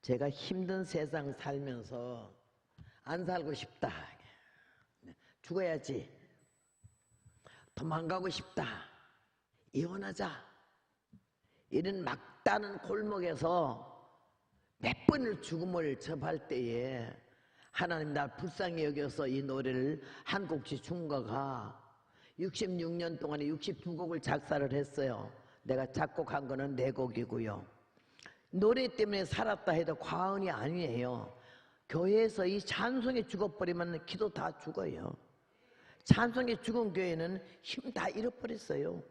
제가 힘든 세상 살면서 안 살고 싶다, 죽어야지, 도망가고 싶다, 이혼하자, 이런 막다른 골목에서 몇 번을 죽음을 접할 때에 하나님 날 불쌍히 여겨서 이 노래를 한 곡씩 중가가 66년 동안에 62곡을 작사를 했어요. 내가 작곡한 거는 4곡이고요. 노래 때문에 살았다 해도 과언이 아니에요. 교회에서 이 찬송에 죽어버리면 기도 다 죽어요. 찬송에 죽은 교회는 힘 다 잃어버렸어요.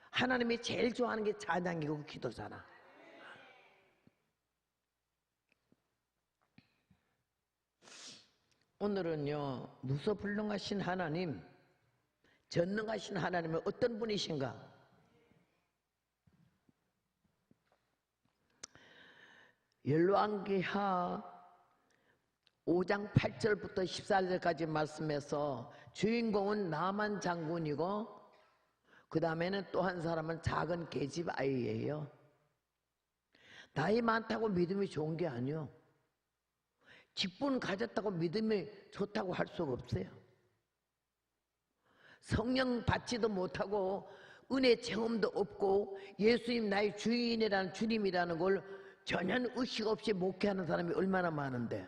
하나님이 제일 좋아하는 게 찬양이고 기도잖아. 오늘은요, 무소불능하신 하나님, 전능하신 하나님은 어떤 분이신가? 열왕기하 5장 8절부터 14절까지 말씀해서 주인공은 나만 장군이고 그 다음에는 또 한 사람은 작은 계집 아이예요. 나이 많다고 믿음이 좋은 게 아니요, 직분 가졌다고 믿음이 좋다고 할 수가 없어요. 성령 받지도 못하고 은혜 체험도 없고 예수님 나의 주인이라는 주님이라는 걸 전혀 의식 없이 목회하는 사람이 얼마나 많은데,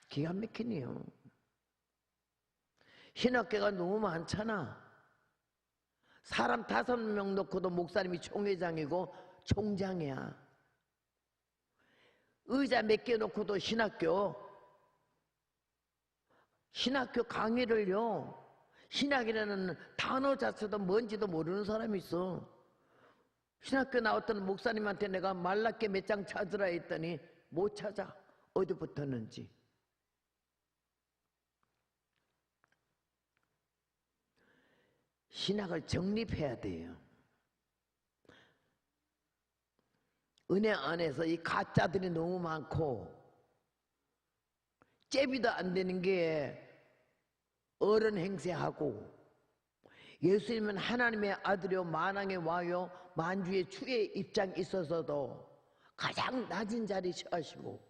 기가 막히네요. 신학교가 너무 많잖아. 사람 5명 놓고도 목사님이 총회장이고 총장이야. 의자 몇 개 놓고도 신학교 강의를요, 신학이라는 단어 자체도 뭔지도 모르는 사람이 있어. 신학교 나왔던 목사님한테 내가 말랐게 몇 장 찾으라 했더니 못 찾아. 어디 붙었는지. 신학을 정립해야 돼요. 은혜 안에서 이 가짜들이 너무 많고 잽이도 안 되는 게 어른 행세하고, 예수님은 하나님의 아들이요 만왕의 왕이요 만주의 주의 입장에 있어서도 가장 낮은 자리 처하시고,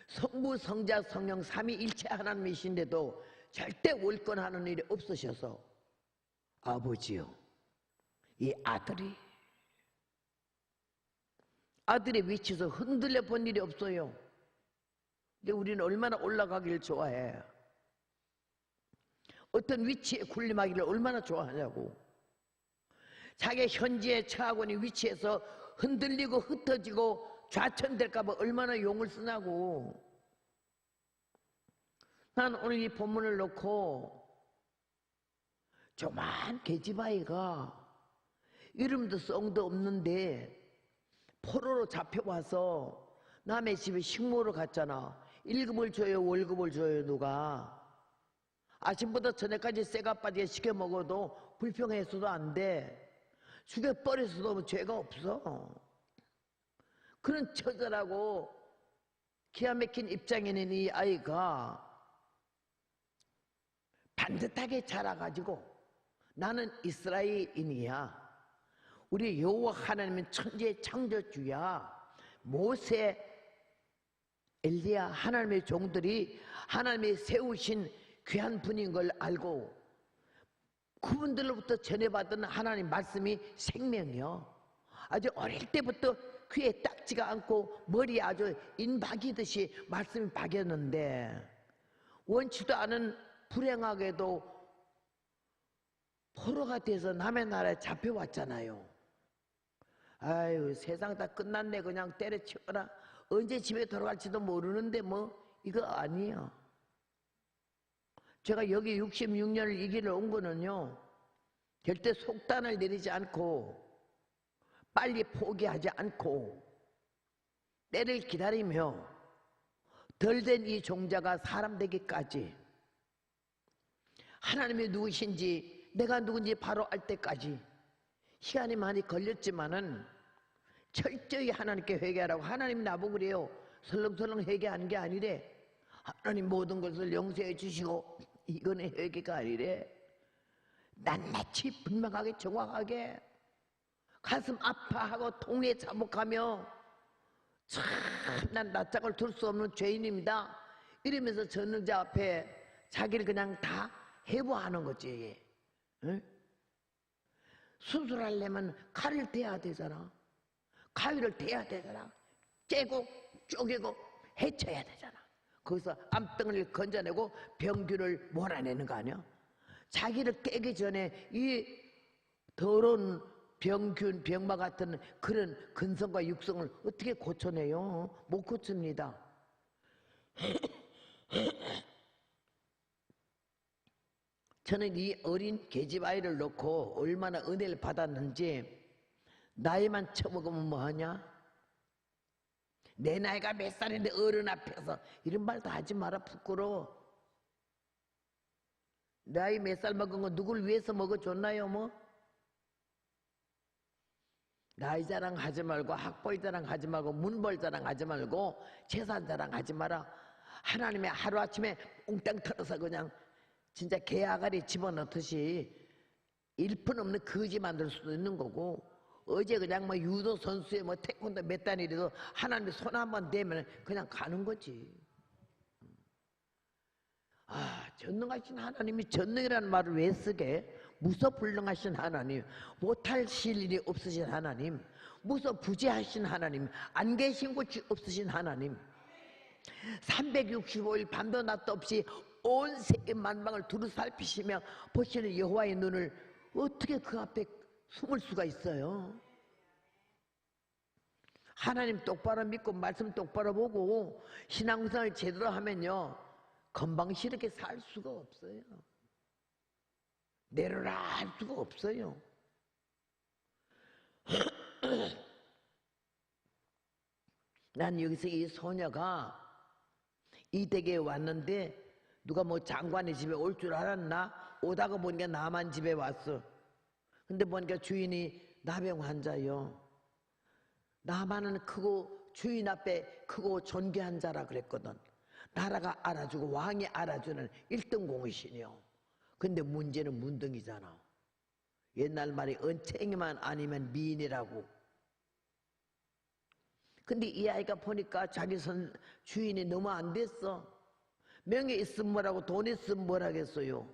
성부 성자 성령 삼위일체 하나님이신데도 절대 월권하는 일이 없으셔서 아버지요, 이 아들의 위치에서 흔들려 본 일이 없어요. 근데 우리는 얼마나 올라가기를 좋아해. 어떤 위치에 군림하기를 얼마나 좋아하냐고. 자기 현지에 처하고 있는 위치에서 흔들리고 흩어지고 좌천될까 봐 얼마나 용을 쓰냐고. 난 오늘 이 본문을 놓고 조만 계집아이가 이름도 썽도 없는데 포로로 잡혀와서 남의 집에 식모로 갔잖아. 1급을 줘요, 월급을 줘요, 누가? 아침부터 저녁까지 쇠가 빠지게 시켜 먹어도 불평해서도 안 돼. 죽여버려서도 죄가 없어. 그런 처절하고 기가 막힌 입장에 있는 이 아이가 반듯하게 자라가지고 나는 이스라엘인이야. 우리 여호와 하나님은 천지의 창조주야. 모세, 엘리야 하나님의 종들이 하나님이 세우신 귀한 분인 걸 알고 그분들로부터 전해받은 하나님 말씀이 생명이요. 아주 어릴 때부터 귀에 딱지가 않고 머리에 아주 인 박이듯이 말씀이 박였는데 원치도 않은 불행하게도 포로가 돼서 남의 나라에 잡혀왔잖아요. 아유, 세상 다 끝났네, 그냥 때려치워라. 언제 집에 돌아갈지도 모르는데 뭐 이거 아니에요. 제가 여기 66년을 이 길을 온 거는요, 절대 속단을 내리지 않고 빨리 포기하지 않고 때를 기다리며 덜 된 이 종자가 사람 되기까지 하나님이 누구신지 내가 누군지 바로 알 때까지 시간이 많이 걸렸지만은 철저히 하나님께 회개하라고. 하나님 나보고 그래요. 설렁설렁 회개하는 게 아니래. 하나님 모든 것을 용서해 주시고 이거는 회개가 아니래. 낱낱이 분명하게 정확하게 가슴 아파하고 통에 자복하며 참 난 낯짝을 둘 수 없는 죄인입니다 이러면서 전능자 앞에 자기를 그냥 다 해부하는 거지. 응? 수술하려면 칼을 대야 되잖아. 가위를 대야 되잖아. 째고 쪼개고 해쳐야 되잖아. 거기서 암덩이를 건져내고 병균을 몰아내는 거 아니야? 자기를 깨기 전에 이 더러운 병균, 병마 같은 그런 근성과 육성을 어떻게 고쳐내요? 못 고칩니다. 저는 이 어린 계집아이를 놓고 얼마나 은혜를 받았는지 나이만 처먹으면 뭐하냐? 내 나이가 몇 살인데 어른 앞에서 이런 말도 하지 마라 부끄러워. 나이 몇 살 먹은 거 누굴 위해서 먹어줬나요 뭐? 나이 자랑하지 말고 학벌 자랑하지 말고 문벌 자랑하지 말고 재산 자랑하지 마라. 하나님의 하루아침에 웅땅 털어서 그냥 진짜 개아가리 집어넣듯이 일푼 없는 거지 만들 수도 있는 거고 어제 그냥 뭐 유도 선수에 뭐 태권도 몇 단이라도 하나님의 손 한번 대면 그냥 가는 거지. 아, 전능하신 하나님이 전능이라는 말을 왜 쓰게? 무소불능하신 하나님, 못하실 일이 없으신 하나님, 무소부재하신 하나님, 안 계신 곳이 없으신 하나님, 365일 밤도 낮도 없이 온 세계 만방을 두루 살피시며 보시는 여호와의 눈을 어떻게 그 앞에 숨을 수가 있어요? 하나님 똑바로 믿고 말씀 똑바로 보고 신앙생활 제대로 하면요 건방지게 살 수가 없어요. 내려라 할 수가 없어요. 난 여기서 이 소녀가 이 댁에 왔는데 누가 뭐 장관의 집에 올 줄 알았나? 오다가 보니까 나만 집에 왔어. 근데 보니까 주인이 나병 환자요. 나만은 크고 주인 앞에 크고 존귀한 자라 그랬거든. 나라가 알아주고 왕이 알아주는 1등 공신이요. 근데 문제는 문둥이잖아. 옛날 말이 은챙이만 아니면 미인이라고. 근데 이 아이가 보니까 자기 주인이 너무 안 됐어. 명예 있으면 뭐라고 돈 있으면 뭐라겠어요.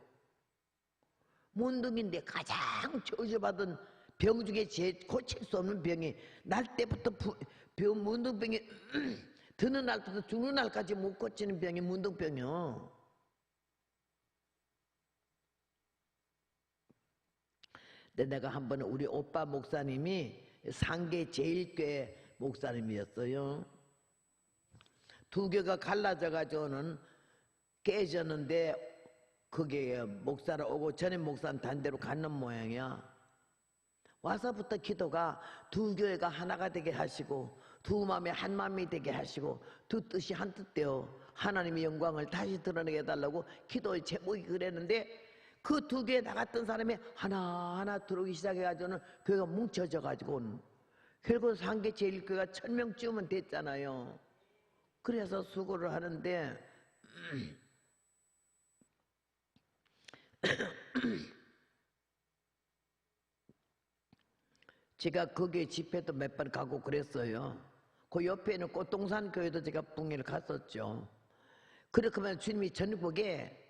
문둥인데 가장 저주받은 병 중에 제일 고칠 수 없는 병이 날 때부터 문둥병이 드는 날부터 죽는 날까지 못 고치는 병이 문둥병이요. 근데 내가 한 번은 우리 오빠 목사님이 상계 제일교회 목사님이었어요. 두 교가 갈라져가지고는 깨졌는데 그게 목사로 오고 전임 목사는 단대로 갖는 모양이야. 와서부터 기도가 두 교회가 하나가 되게 하시고 두 마음이 한 마음이 되게 하시고 두 뜻이 한 뜻되어 하나님의 영광을 다시 드러내게 해달라고 기도의 제목이 그랬는데 그 두 교회 나갔던 사람이 하나하나 들어오기 시작해가지고는 교회가 뭉쳐져가지고 결국 상계 제일교회가 1000명쯤은 됐잖아요. 그래서 수고를 하는데 제가 거기에 집회도 몇 번 가고 그랬어요. 그 옆에 있는 꽃동산 교회도 제가 북미를 갔었죠. 그렇게 하면 주님이 전국에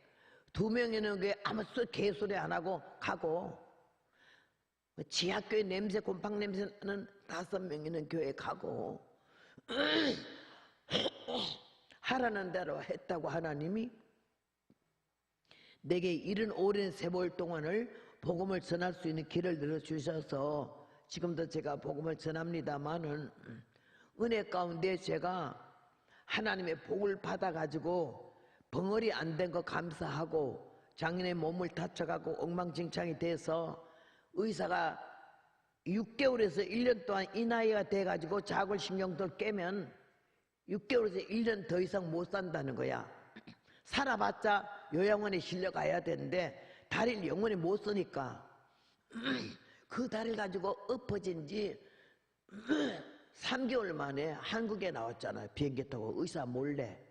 2명 있는 게 아무 개소리 안 하고 가고 지하교회 냄새 곰팡 냄새는 5명 있는 교회 가고 하라는 대로 했다고 하나님이 내게 이른 오랜 세월 동안을 복음을 전할 수 있는 길을 늘어주셔서 지금도 제가 복음을 전합니다마는 은혜 가운데 제가 하나님의 복을 받아가지고 벙어리 안 된 거 감사하고 작년에 몸을 다쳐가고 엉망진창이 돼서 의사가 6개월에서 1년 동안 이 나이가 돼가지고 자골신경도 깨면 6개월에서 1년 더 이상 못 산다는 거야. 살아봤자 요양원에 실려가야 되는데 다리를 영원히 못 쓰니까 그 다리를 가지고 엎어진 지 3개월 만에 한국에 나왔잖아요. 비행기 타고 의사 몰래.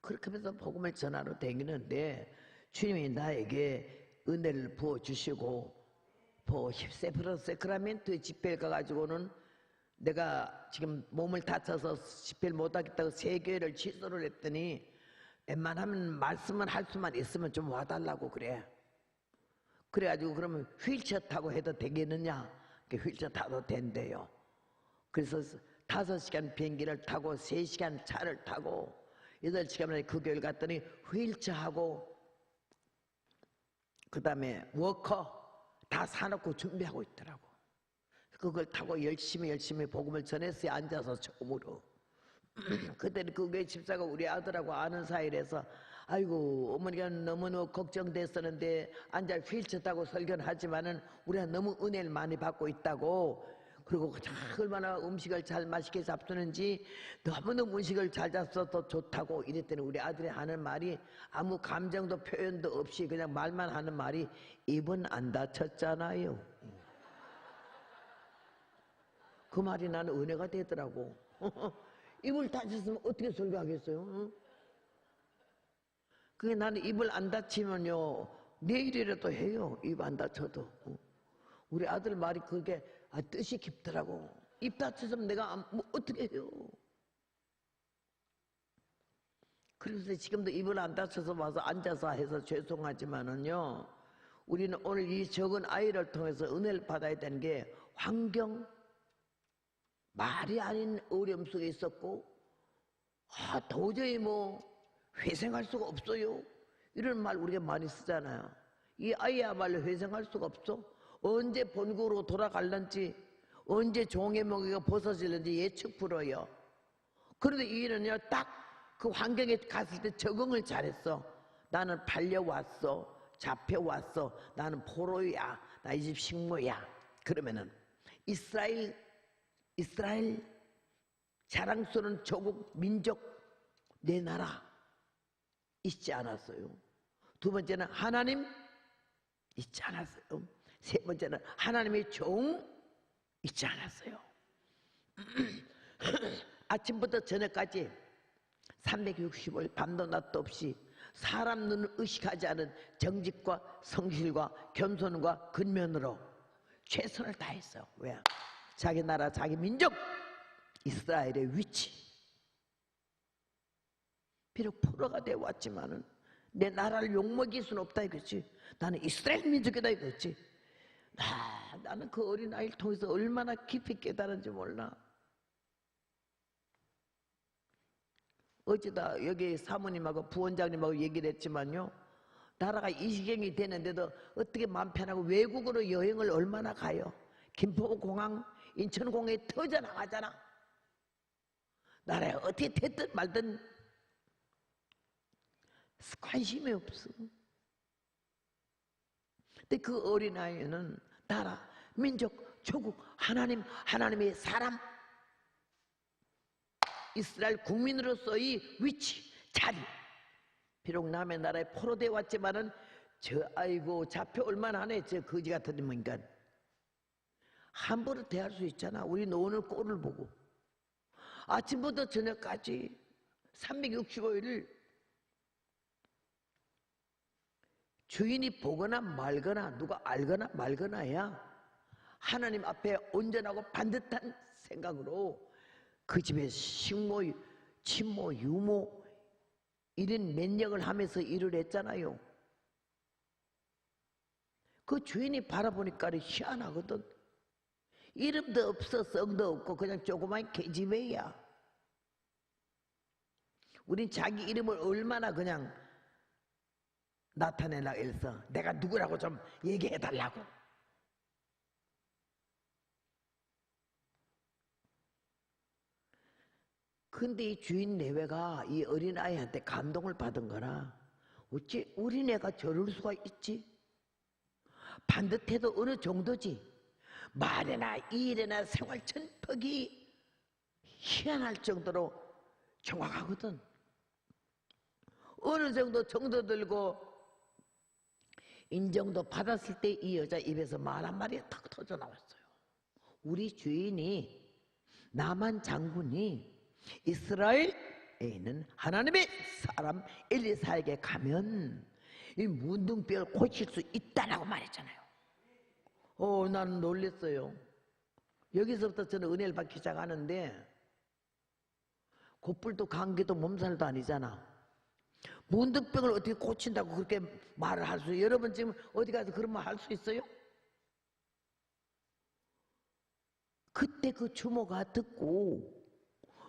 그렇게 하면서 복음을 전하러 다니는데 주님이 나에게 은혜를 부어주시고 세크라멘토 집회를 가가지고는 내가 지금 몸을 다쳐서 집회를 못하겠다고 3교회를 취소를 했더니 웬만하면 말씀은 할 수만 있으면 좀 와달라고 그래. 그래가지고 그러면 휠체어 타고 해도 되겠느냐? 휠체어 타도 된대요. 그래서 5시간 비행기를 타고 3시간 차를 타고 8시간 만에 그 교회를 갔더니 휠체어하고 그 다음에 워커 다 사놓고 준비하고 있더라고. 그걸 타고 열심히 복음을 전했어요. 앉아서 처음으로. 그때는 그 교회 집사가 우리 아들하고 아는 사이라서 아이고 어머니가 너무너무 걱정됐었는데 앉아 휠체어 타고 설교는 하지만은 우리가 너무 은혜를 많이 받고 있다고, 그리고 얼마나 음식을 잘 맛있게 잡수는지 너무너무 음식을 잘 잡숴서 좋다고 이랬더니 우리 아들이 하는 말이 아무 감정도 표현도 없이 그냥 말만 하는 말이 입은 안 다쳤잖아요. 그 말이 나는 은혜가 되더라고. 입을 다쳤으면 어떻게 설교하겠어요? 그게 나는 입을 안 다치면요 내일이라도 해요. 입 안 다쳐도. 우리 아들 말이 그게 뜻이 깊더라고. 입 다쳤으면 내가 뭐 어떻게 해요? 그래서 지금도 입을 안 다쳐서 와서 앉아서 해서 죄송하지만은요, 우리는 오늘 이 적은 아이를 통해서 은혜를 받아야 되는 게 환경, 말이 아닌 어려움 속에 있었고 도저히 뭐 회생할 수가 없어요. 이런 말 우리가 많이 쓰잖아요. 이 아이야말로 회생할 수가 없어. 언제 본국으로 돌아갈런지, 언제 종의 몽이가 벗어질는지 예측 불허요. 그런데 이 일은요 딱 그 환경에 갔을 때 적응을 잘했어. 나는 팔려왔어, 잡혀왔어, 나는 포로야, 나 이 집 식모야. 그러면은 이스라엘 자랑스러운 조국, 민족, 내 나라 있지 않았어요. 두 번째는 하나님 있지 않았어요. 세 번째는 하나님의 종 있지 않았어요. 아침부터 저녁까지 365일 밤도 낮도 없이 사람 눈을 의식하지 않은 정직과 성실과 겸손과 근면으로 최선을 다했어요. 왜? 자기 나라, 자기 민족, 이스라엘의 위치. 비록 포로가 되어 왔지만은 내 나라를 욕먹일 수는 없다 이거지. 나는 이스라엘 민족이다 이거지. 나는 그 어린아이를 통해서 얼마나 깊이 깨달은지 몰라. 어제다 여기 사모님하고 부원장님하고 얘기를 했지만요, 나라가 이 시경이 되는데도 어떻게 마음 편하고 외국으로 여행을 얼마나 가요. 김포공항, 인천공항에 터져나가잖아. 나라에 어떻게 됐든 말든 관심이 없어. 근데 그 어린아이는 나라, 민족, 조국, 하나님의 사람, 이스라엘 국민으로서의 위치, 자리. 비록 남의 나라에 포로되어 왔지만은 아이고 잡혀 얼마나 하네. 저 거지 같은 인간. 함부로 대할 수 있잖아. 우리 노는 꼴을 보고. 아침부터 저녁까지 365일을 주인이 보거나 말거나 누가 알거나 말거나야 하나님 앞에 온전하고 반듯한 생각으로 그 집에 식모, 친모, 유모 이런 면역을 하면서 일을 했잖아요. 그 주인이 바라보니까 희한하거든. 이름도 없어, 성도 없고 그냥 조그만 계집애야. 우린 자기 이름을 얼마나 그냥 나타내려고 해서 내가 누구라고 좀 얘기해달라고. 근데 이 주인 내외가 이 어린아이한테 감동을 받은 거라. 어찌 어린애가 저럴 수가 있지? 반듯해도 어느 정도지. 말이나 일이나 생활 전폭이 희한할 정도로 정확하거든. 어느 정도 정도 들고 인정도 받았을 때 이 여자 입에서 말 한마디가 탁 터져 나왔어요. 우리 주인이, 나만 장군이 이스라엘에 있는 하나님의 사람 엘리사에게 가면 이 문둥병을 고칠 수 있다라고 말했잖아요. 나는 놀랬어요. 여기서부터 저는 은혜를 받기 시작하는데 곧불도 감기도 몸살도 아니잖아. 문둥병을 어떻게 고친다고 그렇게 말을 할 수, 여러분 지금 어디 가서 그런 말 할 수 있어요? 그때 그 주모가 듣고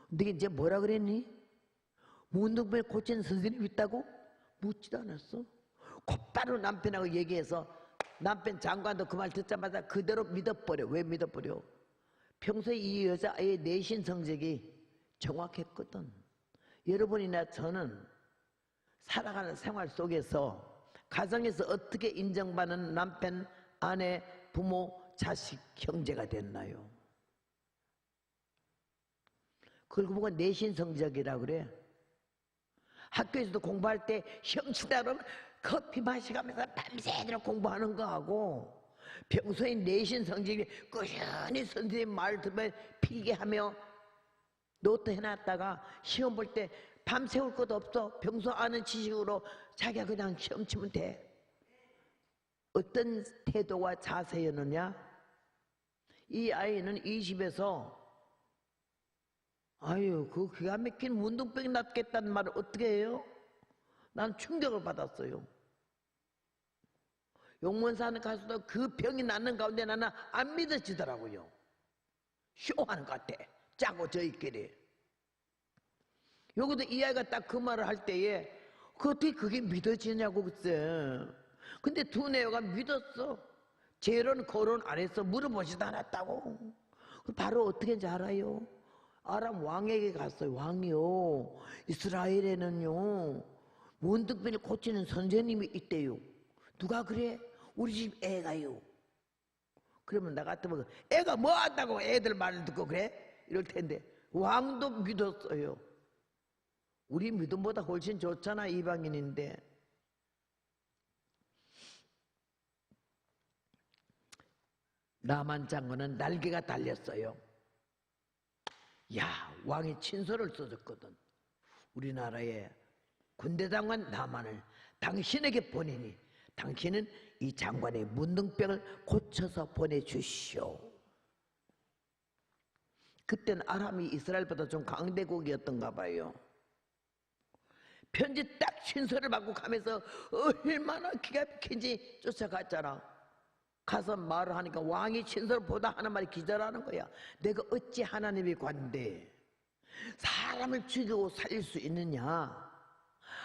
너게 이제 뭐라 그랬니? 문둥병을 고치는 선생님이 있다고? 묻지도 않았어. 곧바로 남편하고 얘기해서 남편 장관도 그 말 듣자마자 그대로 믿어버려. 왜 믿어버려? 평소에 이 여자의 내신 성적이 정확했거든. 여러분이나 저는 살아가는 생활 속에서 가정에서 어떻게 인정받는 남편, 아내, 부모, 자식, 형제가 됐나요? 그걸 보고 내신 성적이라 그래. 학교에서도 공부할 때 형치다로 커피 마시면서 밤새도록 공부하는 거하고 평소에 내신 성적이 꾸준히 선생님 말 들으면 필기하며 노트 해놨다가 시험 볼 때 밤새울 것도 없어. 평소 아는 지식으로 자기가 그냥 시험 치면 돼. 어떤 태도와 자세였느냐? 이 아이는 이 집에서 그 기가 막힌 문둥병이 낫겠다는 말을 어떻게 해요? 난 충격을 받았어요. 용문산에 가서도 그 병이 낫는 가운데 나는 안 믿어지더라고요. 쇼하는 것 같아. 짜고 저희끼리. 여기도 이 아이가 딱 그 말을 할 때에 어떻게 그게 믿어지냐고 글쎄. 근데 두뇌가 믿었어. 재론 거론 안 했어. 물어보지도 않았다고. 바로 어떻게 했는지 알아요? 아람 왕에게 갔어요. 왕이요, 이스라엘에는요 문둥병을 고치는 선생님이 있대요. 누가 그래? 우리 집 애가요. 그러면 나 같으면 애가 뭐 한다고 애들 말을 듣고 그래? 이럴 텐데 왕도 믿었어요. 우리 믿음보다 훨씬 좋잖아. 이방인인데. 나만 장군은 날개가 달렸어요. 야, 왕이 친서를 써줬거든. 우리나라의 군대 장관 나만을 당신에게 보내니 당신은 이 장관의 문둥병을 고쳐서 보내주시오. 그때는 아람이 이스라엘보다 좀 강대국이었던가 봐요. 편지 딱 친서를 받고 가면서 얼마나 기가 막힌지 쫓아갔잖아. 가서 말을 하니까 왕이 친서를 보다 하는 말이 기절하는 거야. 내가 어찌 하나님의 관대 사람을 죽이고 살릴 수 있느냐?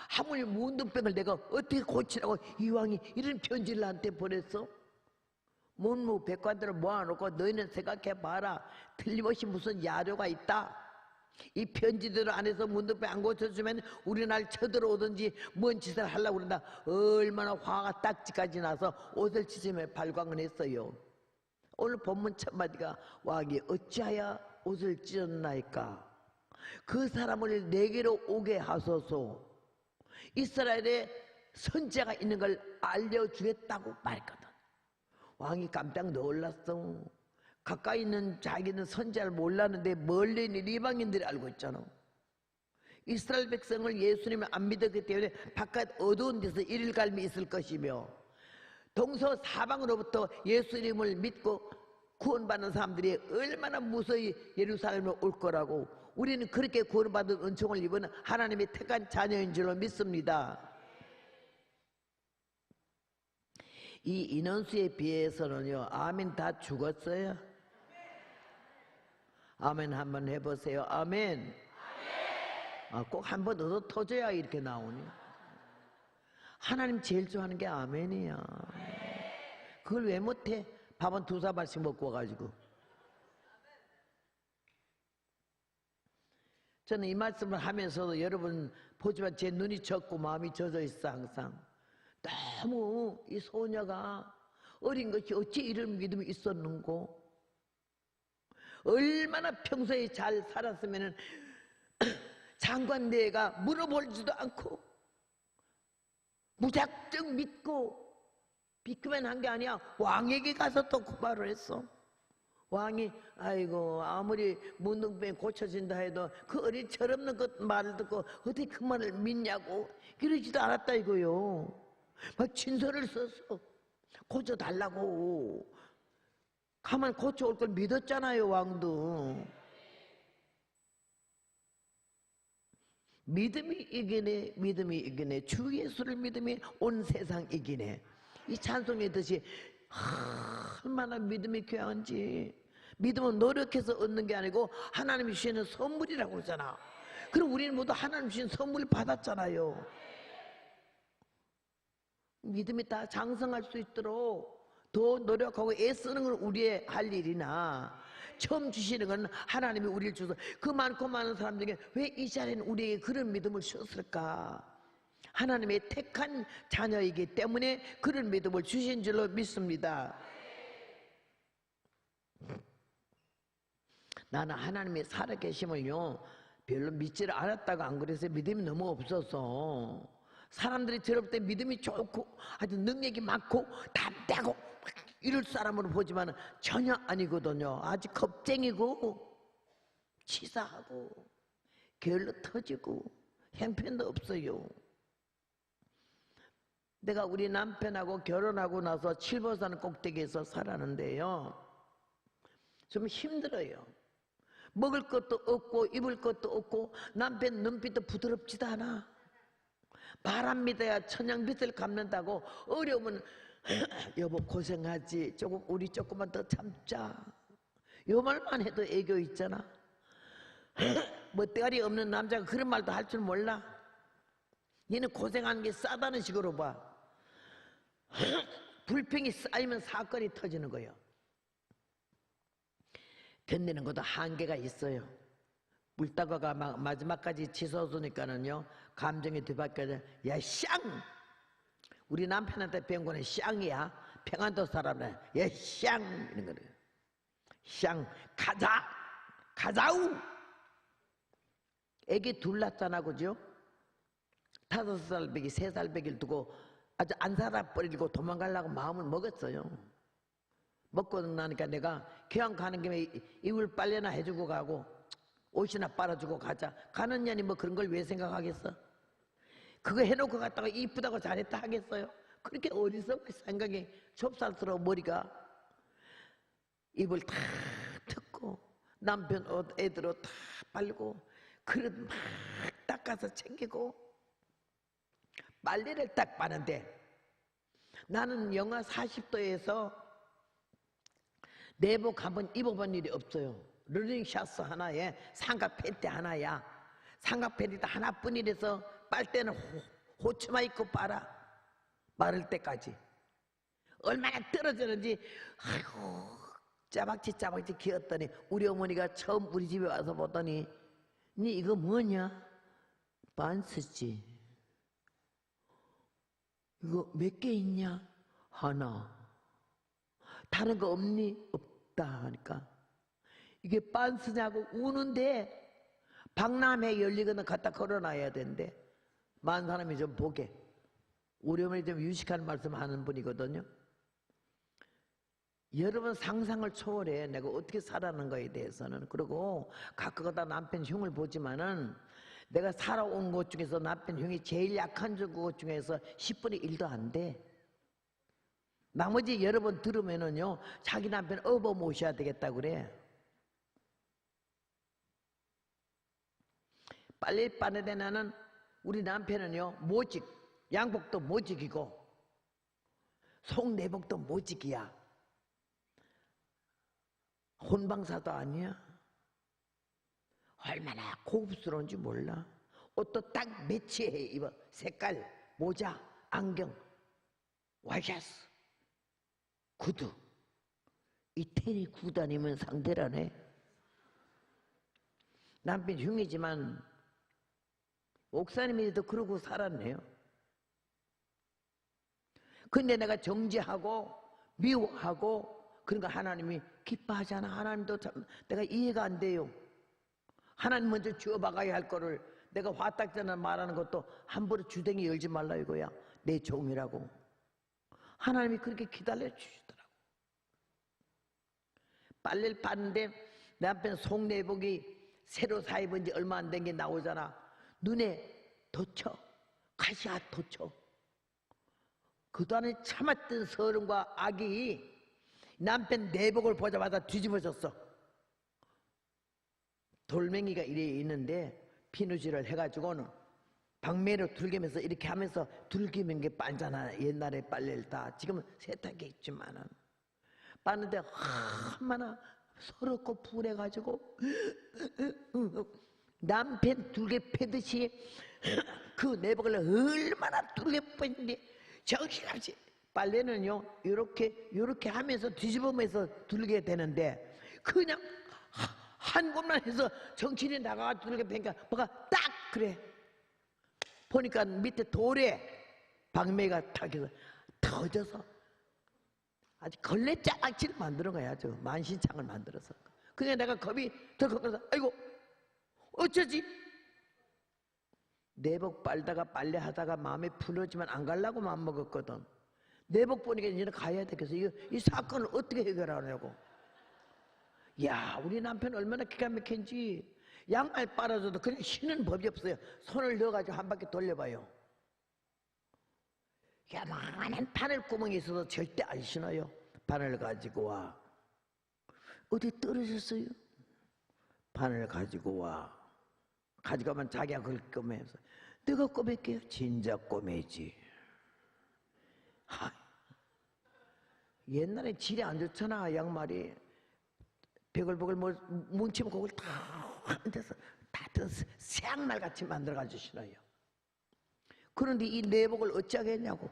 하물며 문둥병을 내가 어떻게 고치라고 이 왕이 이런 편지를 나한테 보냈어? 문무백관들을 모아놓고 너희는 생각해봐라. 틀림없이 무슨 야료가 있다. 이 편지들 안에서 문둥병 안 고쳐주면 우리 날 쳐들어오든지 뭔 짓을 하려고 그런다. 얼마나 화가 딱지까지 나서 옷을 찢으며 발광을 했어요. 오늘 본문 첫 마디가 왕이 어찌하여 옷을 찢었나이까? 그 사람을 내게로 오게 하소서. 이스라엘에 선지자가 있는 걸 알려주겠다고 말했거든. 왕이 깜짝 놀랐어. 가까이 있는 자기는 선지자를 몰랐는데 멀리 있는 이방인들이 알고 있잖아. 이스라엘 백성을 예수님을 안 믿었기 때문에 바깥 어두운 데서 일갈미 있을 것이며 동서사방으로부터 예수님을 믿고 구원받는 사람들이 얼마나 무서이 예루살렘에 올 거라고. 우리는 그렇게 구원받은 은총을 입은 하나님의 택한 자녀인 줄로 믿습니다. 이 인원수에 비해서는요, 아멘 다 죽었어요. 아멘 한번 해보세요. 아멘. 꼭 한 번 얻어 터져야 이렇게 나오니. 하나님 제일 좋아하는 게 아멘이야. 그걸 왜 못해? 밥은 2사발씩 먹고 와가지고. 저는 이 말씀을 하면서도 여러분 보지만 제 눈이 젖고 마음이 젖어 있어. 항상 너무 이 소녀가 어린 것이 어찌 이런 믿음이 있었는고. 얼마나 평소에 잘 살았으면 장관대가 물어보지도 않고 무작정 믿고 비크만 한 게 아니야. 왕에게 가서 또 고발을 했어. 왕이 아이고 아무리 문둥병이 고쳐진다 해도 그 어린 철없는 그 말을 듣고 어떻게 그 말을 믿냐고. 그러지도 않았다 이거요. 막 진서를 써서 고쳐달라고. 가만 고쳐올 걸 믿었잖아요, 왕도. 믿음이 이기네, 믿음이 이기네. 주 예수를 믿음이 온 세상 이기네. 이 찬송의 뜻이 얼마나 믿음이 귀한지. 믿음은 노력해서 얻는 게 아니고 하나님이 주시는 선물이라고 그러잖아. 그럼 우리는 모두 하나님 주신 선물 받았잖아요. 믿음이 다 장성할 수 있도록 더 노력하고 애쓰는 건 우리의 할 일이나, 처음 주시는 건 하나님이 우리를 주셔서, 그 많고 많은 사람 중에 왜 이 자리는 우리에게 그런 믿음을 주셨을까? 하나님의 택한 자녀이기 때문에 그런 믿음을 주신 줄로 믿습니다. 나는 하나님의 살아계심을요 별로 믿지를 않았다가 안 그래서 믿음이 너무 없어서, 사람들이 저럴 때 믿음이 좋고 아주 능력이 많고 담대하고 이럴 사람으로 보지만 전혀 아니거든요. 아주 겁쟁이고 치사하고 게을러 터지고 형편도 없어요. 내가 우리 남편하고 결혼하고 나서 칠보산 꼭대기에서 살았는데요, 좀 힘들어요. 먹을 것도 없고 입을 것도 없고 남편 눈빛도 부드럽지도 않아. 바람 믿어야 천냥빚을 갚는다고. 어려우면 여보 고생하지, 조금 우리 조금만 더 참자, 요 말만 해도 애교 있잖아. 멋대가리 없는 남자가 그런 말도 할 줄 몰라. 니는 고생하는 게 싸다는 식으로 봐. 불평이 쌓이면 사건이 터지는 거예요. 견디는 것도 한계가 있어요. 물다가가 마지막까지 치솟으니까는요 감정이 뒤바뀌어서 야 쌍! 우리 남편한테 배운 거는 쌍이야. 평안도 사람은 야 쌍! 이런 거를 쌍! 가자! 가자우! 애기 둘 낳잖아, 그죠? 5살 배기 3살 배기를 두고 아주 안 살아버리고 도망가려고 마음을 먹었어요. 먹고 나니까 내가 기왕 가는 김에 이불 빨래나 해주고 가고 옷이나 빨아주고 가자. 가는 년이 뭐 그런 걸 왜 생각하겠어? 그거 해놓고 갔다가 이쁘다고 잘했다 하겠어요? 그렇게 어리석은 생각이 좁쌀스러워. 머리가 입을 다 뜯고 남편 옷 애들 옷 다 빨고 그릇 막 닦아서 챙기고 빨래를 딱 빠는데, 나는 영하 40도에서 내복 한번 입어본 일이 없어요. 러닝샤츠 하나에 삼각 팬티 하나야. 삼각 팬티 하나뿐이라서 빨대는 호치마 입고 빨아. 마를 때까지. 얼마나 떨어지는지 아이고 짜박지 기었더니 우리 어머니가 처음 우리 집에 와서 보더니 니 이거 뭐냐? 반스지. 이거 몇 개 있냐? 하나. 다른 거 없니? 없다 하니까 이게 반스냐고 우는데, 박람회 열리거나 갖다 걸어놔야 되는데 많은 사람이 좀 보게. 우리 어머니 좀 유식한 말씀 하는 분이거든요. 여러분 상상을 초월해. 내가 어떻게 살아가는 거에 대해서는. 그리고 가끔가다 남편 흉을 보지만은 내가 살아온 것 중에서 남편 흉이 제일 약한 것 중에서 10분의 1도 안 돼. 나머지 여러 번 들으면은요 자기 남편 업어 모셔야 되겠다 그래. 빨리 빠는데 나는 우리 남편은요 모직, 양복도 모직이고 속내복도 모직이야. 혼방사도 아니야. 얼마나 고급스러운지 몰라. 옷도 딱 매치해 입어. 색깔, 모자, 안경, 와이셔츠, 구두. 이태리 구두 다니면 상대라네. 남편 흉이지만 옥사님이도 그러고 살았네요. 근데 내가 정죄하고 미워하고 그런 거 하나님이 기뻐하잖아. 하나님도 참 내가 이해가 안 돼요. 하나님 먼저 주어박아야 할 거를 내가 화딱지나 말하는 것도 함부로 주댕이 열지 말라 이거야. 내 종이라고. 하나님이 그렇게 기다려 주시더라고. 빨래를 봤는데 남편 속내복이 새로 사 입은 지 얼마 안 된 게 나오잖아. 눈에 돋쳐. 가시가 돋쳐. 그동안에 참았던 서름과 악이 남편 내복을 보자마자 뒤집어졌어. 돌멩이가 이래 있는데 비누질을 해가지고는 방매로 둘기면서 이렇게 하면서 둘기면 게 빨잖아. 옛날에 빨래를 다. 지금은 세탁기 있지만은 빠는데 얼마나 서럽고 불해가지고 남편 둘게 패듯이 그 내복을 얼마나 둘게 뺐는데 정신없이. 빨래는요 이렇게 하면서 뒤집으면서 둘게 되는데 그냥 한 곳만 해서 정신이 나가가 둘게 빼니까 뭐가 딱 그래. 보니까 밑에 돌에 방매가 탁 해서 터져서 아주 걸레짜락지를 만드는 거야. 아주 만신창을 만들어서. 그냥 내가 겁이 더 겁나서 아이고 어쩌지? 내복 빨다가 빨래하다가 마음이 풀어지면 안 가려고 마음먹었거든. 내복 보니까 이제는 가야 되겠어. 이 사건을 어떻게 해결하냐고. 야, 우리 남편 얼마나 기가 막힌지. 양말 빨아줘도 그냥 쉬는 법이 없어요. 손을 넣어가지고 한 바퀴 돌려봐요. 야만한 바늘구멍이 있어도 절대 안 신어요. 바늘 가지고 와. 어디 떨어졌어요? 바늘 가지고 와. 가져가면 자기가 그걸 꼬매서 내가 꼬맬게요. 진작 꼬매지. 옛날에 질이 안 좋잖아. 양말이 베글베글 뭐 뭉치면 그걸 다 앉아서 다 새양말 같이 만들어가지고 신어요. 그런데 이 내복을 어찌하겠냐고.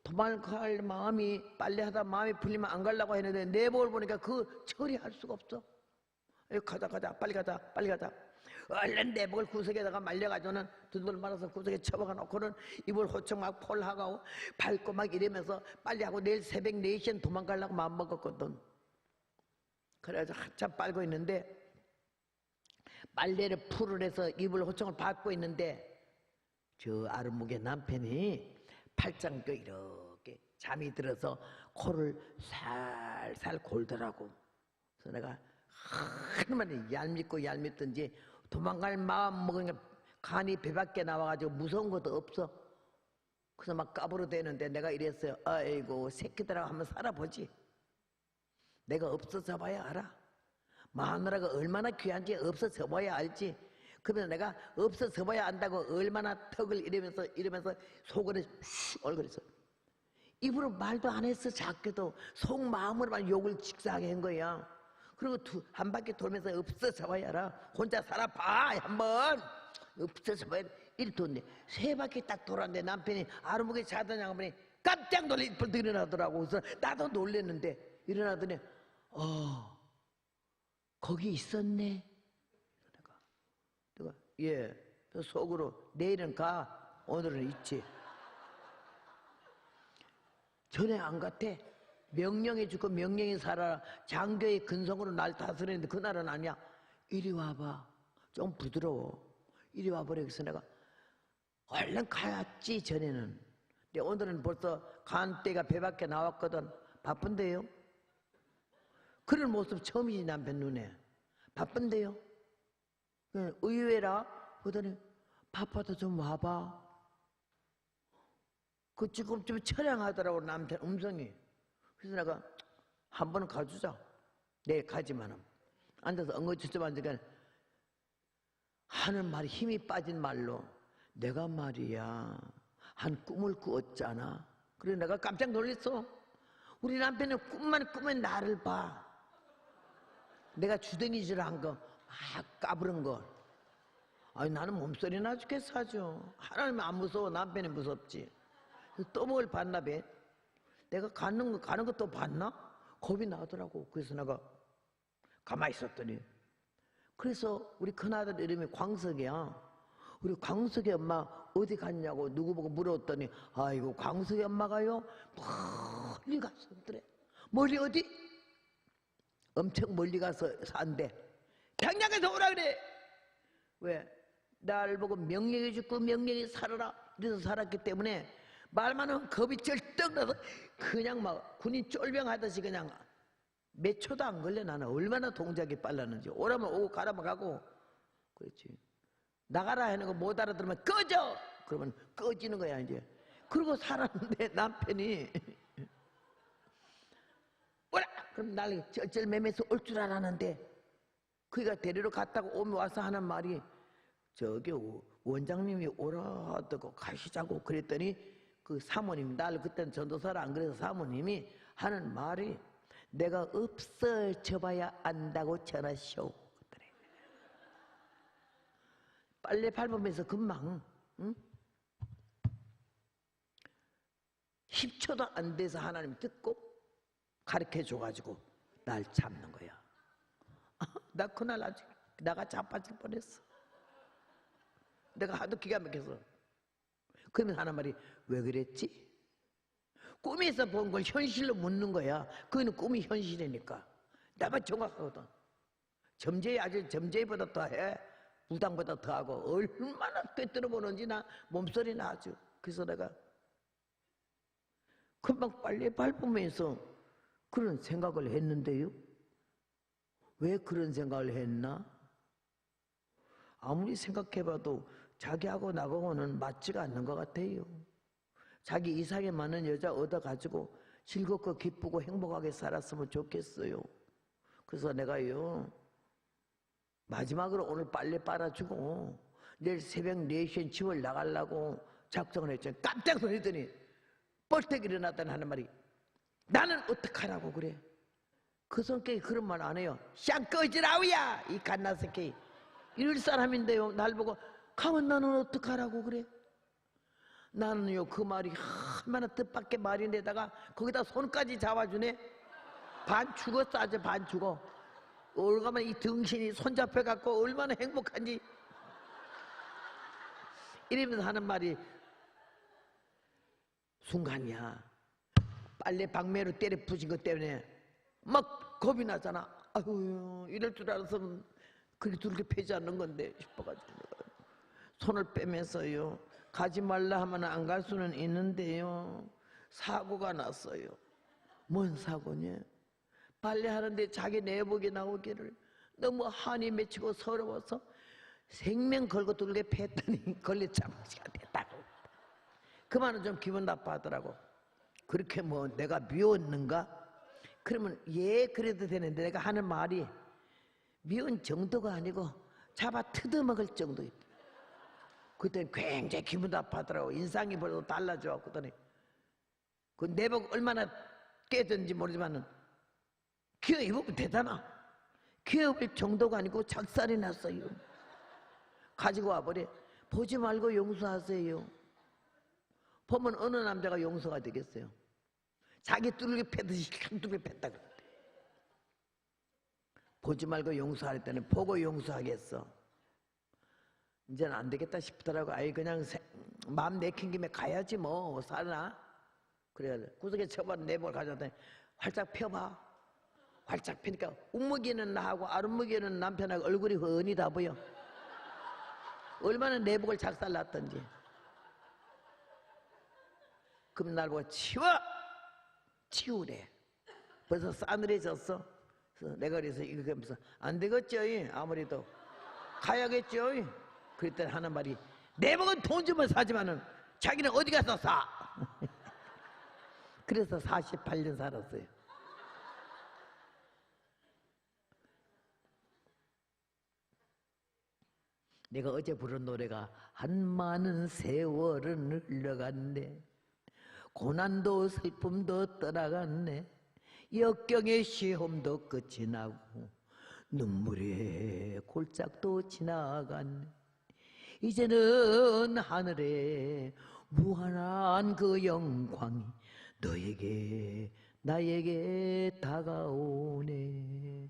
도망갈 마음이 빨래하다 마음이 풀리면 안 가려고 했는데 내복을 보니까 그 처리할 수가 없어. 가자 빨리 가자. 얼른 내복을 구석에다가 말려가지고는 두들 말아서 구석에 쳐박아 놓고는 이불 호청 막 폴하고 밟고 막 이러면서 빨리 하고 내일 새벽 4시엔 도망가려고 마음먹었거든. 그래서 한참 빨고 있는데 빨래를 풀을 해서 이불 호청을 밟고 있는데 저 아르목의 남편이 팔짱 껴 이렇게 잠이 들어서 코를 살살 골더라고. 그래서 내가 얼마나 얄밉든지 도망갈 마음 먹으니까 간이 배밖에 나와가지고 무서운 것도 없어. 그래서 막 까부러대는데 내가 이랬어요. 아이고 새끼들하고 한번 살아보지. 내가 없어져 봐야 알아. 마누라가 얼마나 귀한지 없어져 봐야 알지. 그러면 내가 없어져 봐야 안다고 얼마나 턱을 이러면서 속으로 얼굴에서 입으로 말도 안 했어. 작게도 속마음으로만 욕을 직사하게 한 거야. 그리고 한 바퀴 돌면서 없어져 봐야 알아. 혼자 살아봐 한번. 없어져 봐야 이리 돌네. 3바퀴 딱 돌았는데 남편이 아르목에 자다냐고 보니 깜짝 놀래 벌떡 일어나더라고. 그래서 나도 놀랬는데 일어나더니 거기 있었네. 내가 예. 속으로 내일은 가. 오늘은 있지. 전에 안 같아. 명령해 주고 명령히 살아라. 장교의 근성으로 날 다스리는데 그날은 아니야. 이리 와봐. 좀 부드러워. 이리 와버려. 그래서 내가 얼른 가야지 전에는. 근데 오늘은 벌써 간때가 배 밖에 나왔거든. 바쁜데요? 그런 모습 처음이지 남편 눈에. 바쁜데요? 의외라. 그러더니 바빠도 좀 와봐. 그 지금 좀 처량하더라고 남편 음성이. 그래서 내가 한 번은 가주자. 내일 가지만은 앉아서 엉거주춤 앉으니까 하는 말이 힘이 빠진 말로 내가 말이야 한 꿈을 꾸었잖아. 그래 내가 깜짝 놀랐어. 우리 남편은 꿈만 꾸면 나를 봐. 내가 주댕이질 한 거 막 까부른 거. 아니 나는 몸소리 나 죽겠어 아주. 하나님은 안 무서워. 남편이 무섭지. 또 뭘 봤나 배. 내가 가는 거 또 봤나? 겁이 나더라고. 그래서 내가 가만히 있었더니 그래서 우리 큰아들 이름이 광석이야. 우리 광석이 엄마 어디 갔냐고 누구 보고 물었더니 아이고 광석이 엄마가요 멀리 갔었더래. 멀리 어디? 엄청 멀리 가서 산대. 당장에서 오라 그래. 왜? 날 보고 명령해 주고 명령히 살아라. 그래서 살았기 때문에 말만 하면 겁이 쩔떡 나서 그냥 막 군인 쫄병하듯이 그냥 몇 초도 안 걸려. 나는 얼마나 동작이 빨랐는지. 오라면 오고 가라면 가고. 그렇지. 나가라 하는 거 못 알아들으면 꺼져. 그러면 꺼지는 거야 이제. 그러고 살았는데 남편이 오라! 그럼 날 쩔쩔매매서 올 줄 알았는데 그가 데리러 갔다가 오면 와서 하는 말이 저기 원장님이 오라 하다고 가시자고 그랬더니 그 사모님, 날 그때는 전도사를 안 그래서 사모님이 하는 말이 내가 없어져봐야 안다고 전하시오. 그랬더니 빨래 밟으면서 금방 10초도 안 돼서 하나님 듣고 가르쳐 줘가지고 날 잡는 거야. 나 그날 아직 나가 자빠질 뻔했어. 내가 하도 기가 막혀서. 그러면 하는 말이 왜 그랬지? 꿈에서 본 걸 현실로 묻는 거야. 그거는 꿈이 현실이니까. 내가 정확하거든. 점쟁이 아주 점쟁이보다 더해. 무당보다 더하고 얼마나 꿰뚫어 보는지 나 몸소리 나죠. 그래서 내가 금방 빨리 밟으면서 그런 생각을 했는데요. 왜 그런 생각을 했나? 아무리 생각해봐도 자기하고 나하고는 맞지가 않는 것 같아요. 자기 이상에 맞는 여자 얻어가지고 즐겁고 기쁘고 행복하게 살았으면 좋겠어요. 그래서 내가요 마지막으로 오늘 빨래 빨아주고 내일 새벽 4시에 집을 나가려고 작정을 했죠. 깜짝 놀랐더니 뻘떡 일어났다는 하는 말이 나는 어떡하라고 그래? 그 성격이 그런 말 안 해요. 샹 꺼지라우야 이 갓나새끼 이럴 사람인데요. 날 보고 가면 나는 어떡하라고 그래? 나는요 그 말이 얼마나 뜻밖의 말인데다가 거기다 손까지 잡아주네. 반 죽었어. 아주 반 죽어. 올가면 이 등신이 손잡혀갖고 얼마나 행복한지 이러면서 하는 말이 순간이야. 빨래 방매로 때려 부신 것 때문에 막 겁이 나잖아. 아유 이럴 줄 알았으면 그렇게 두렵게 패지 않는 건데 싶어가지고 손을 빼면서요 가지 말라 하면 안 갈 수는 있는데요 사고가 났어요. 뭔 사고냐? 빨래하는데 자기 내복이 나오기를 너무 한이 맺히고 서러워서 생명 걸고 두르게 팼더니 걸레장치가 됐다고. 그 말은 좀 기분 나빠하더라고. 그렇게 뭐 내가 미웠는가? 그러면 예 그래도 되는데 내가 하는 말이 미운 정도가 아니고 잡아 뜯어먹을 정도였다. 그때 굉장히 기분 나빠하더라고. 인상이 벌써 달라져. 그랬더니 그 내복 얼마나 깨졌는지 모르지만은 기어 입으면 되잖아. 기어 입을 정도가 아니고 작살이 났어요. 가지고 와버려. 보지 말고 용서하세요. 보면 어느 남자가 용서가 되겠어요? 자기 뚜르게 패듯이 뚜르게 팼다 그랬대. 보지 말고 용서할 때는 보고 용서하겠어. 이제는 안 되겠다 싶더라고. 아이 그냥 마음 내킨 김에 가야지 뭐 살나? 그래야 돼. 구석에 쳐봐 내복을 가져왔더니 활짝 펴봐. 활짝 펴니까 웃먹이는 나하고 아랫먹이는 남편하고 얼굴이 훤히 다 보여. 얼마나 내복을 작살났던지. 그럼 날 보고 치워! 치우래. 벌써 싸늘해졌어. 그래서 내가 그래서 이렇게 하면서 안 되겠죠. 아무래도 가야겠죠. 그랬더니 하는 말이 내복은 돈 주면 사지만은 자기는 어디 가서 사. 그래서 48년 살았어요. 내가 어제 부른 노래가 한 많은 세월은 흘러갔네. 고난도 슬픔도 떠나갔네. 역경의 시험도 끝이 나고 눈물의 골짜기도 지나갔네. 이제는 하늘에 무한한 그 영광이 너에게 나에게 다가오네.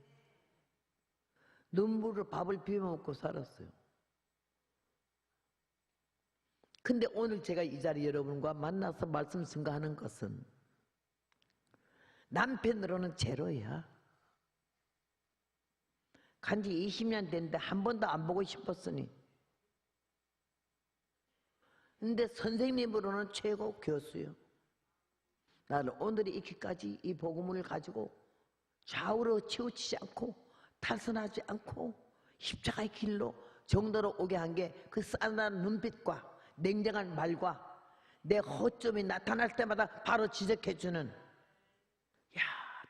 눈물을 밥을 비벼 먹고 살았어요. 근데 오늘 제가 이 자리 여러분과 만나서 말씀 증거하는 것은 남편으로는 제로야. 간지 20년 됐는데 한 번도 안 보고 싶었으니. 근데 선생님으로는 최고 교수요. 나는 오늘이 있기까지 이 복음을 가지고 좌우로 치우치지 않고 탈선하지 않고 십자가의 길로 정도로 오게 한 게 그 싸늘한 눈빛과 냉정한 말과 내 허점이 나타날 때마다 바로 지적해주는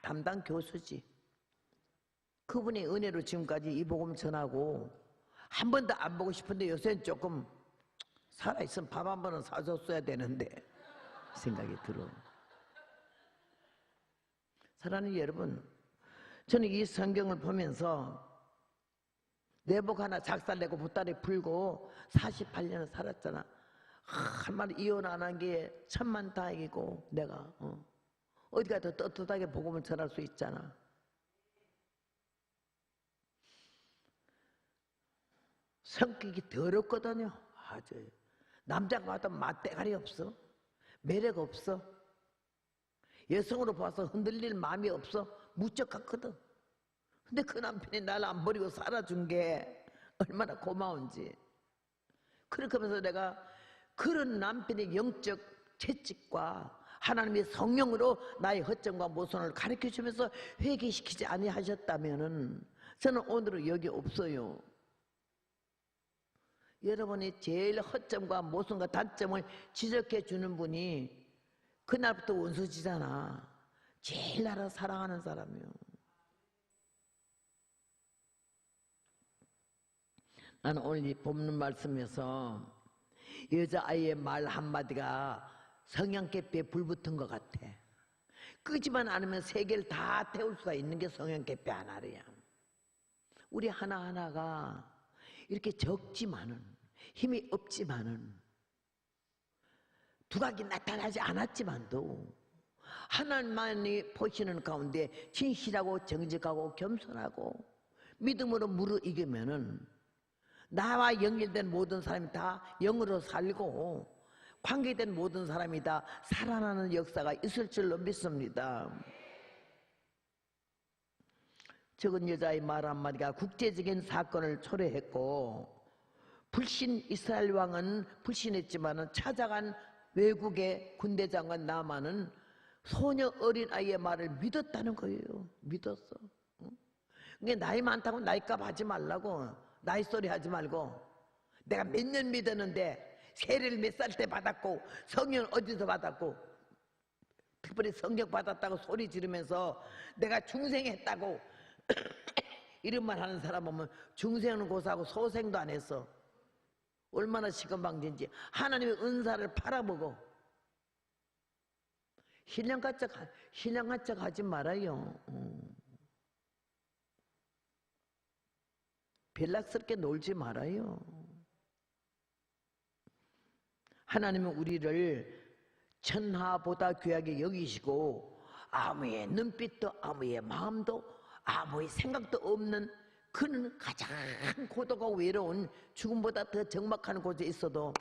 담당 교수지. 그분의 은혜로 지금까지 이 복음 전하고 한 번도 안 보고 싶은데 요새는 조금 살아있으면 밥 한 번은 사줬어야 되는데 생각이 들어. 사랑하는 여러분, 저는 이 성경을 보면서 내복 하나 작살내고 보따리 풀고 48년을 살았잖아. 한마디 이혼 안 한 게 천만다행이고 내가 어디 가도 떳떳하게 복음을 전할 수 있잖아. 성격이 더럽거든요. 아주 남자가 봐도 맛대가리 없어. 매력 없어. 여성으로 봐서 흔들릴 마음이 없어. 무척 같거든. 근데 그 남편이 나를 안 버리고 살아준 게 얼마나 고마운지. 그렇게 하면서 내가 그런 남편의 영적 채찍과 하나님의 성령으로 나의 허점과 모순을 가르쳐주면서 회개시키지 아니하셨다면은 저는 오늘은 여기 없어요. 여러분이 제일 허점과 모순과 단점을 지적해 주는 분이 그날부터 원수지잖아. 제일 나를 사랑하는 사람이요. 나는 오늘 이 본문 말씀에서 여자아이의 말 한마디가 성냥개비에 불 붙은 것 같아. 끄지만 않으면 세계를 다 태울 수가 있는 게 성냥개비 하나야. 우리 하나하나가 이렇게 적지만은, 힘이 없지만은, 두각이 나타나지 않았지만도 하나님만이 보시는 가운데 진실하고 정직하고 겸손하고 믿음으로 무르익으면은 나와 연결된 모든 사람이 다 영으로 살고 관계된 모든 사람이 다 살아나는 역사가 있을 줄로 믿습니다. 적은 여자의 말 한마디가 국제적인 사건을 초래했고, 불신 이스라엘 왕은 불신했지만 찾아간 외국의 군대 장관 나만은 소녀 어린아이의 말을 믿었다는 거예요. 믿었어. 그러니까 나이 많다고 나이값 하지 말라고. 나이 소리 하지 말고. 내가 몇 년 믿었는데 세례를 몇 살 때 받았고 성령 어디서 받았고 특별히 성경 받았다고 소리 지르면서 내가 중생했다고 이런 말 하는 사람 보면 중생은 고사하고 소생도 안 했어. 얼마나 시건방진지. 하나님의 은사를 팔아먹어. 신령한 척 하지 말아요. 별락스럽게 놀지 말아요. 하나님은 우리를 천하보다 귀하게 여기시고 아무의 눈빛도 아무의 마음도 아무의 생각도 없는 그는 가장 고독하고 외로운 죽음보다 더 적막한 곳에 있어도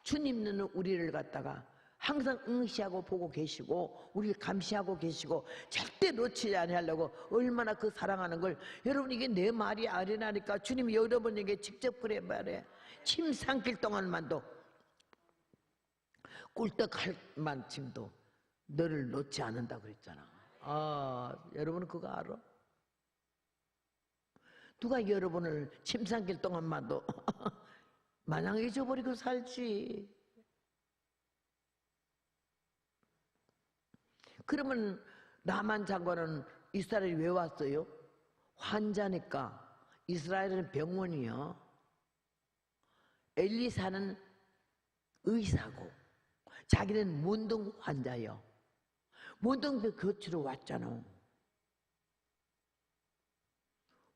주님은 우리를 갖다가 항상 응시하고 보고 계시고 우리를 감시하고 계시고 절대 놓치지 않으려고 얼마나 그 사랑하는 걸. 여러분, 이게 내 말이 아니라니까. 주님이 여러분에게 직접 그래 말해. 침 삼킬 동안만도 꿀떡할 만침도 너를 놓지 않는다 그랬잖아. 여러분 그거 알아? 누가 여러분을 침 삼킬 동안만도 마냥 잊어버리고 살지. 그러면 나만 장관은 이스라엘이 왜 왔어요? 환자니까. 이스라엘은 병원이요. 엘리사는 의사고 자기는 문둥 환자요. 문둥병 거치러 왔잖아.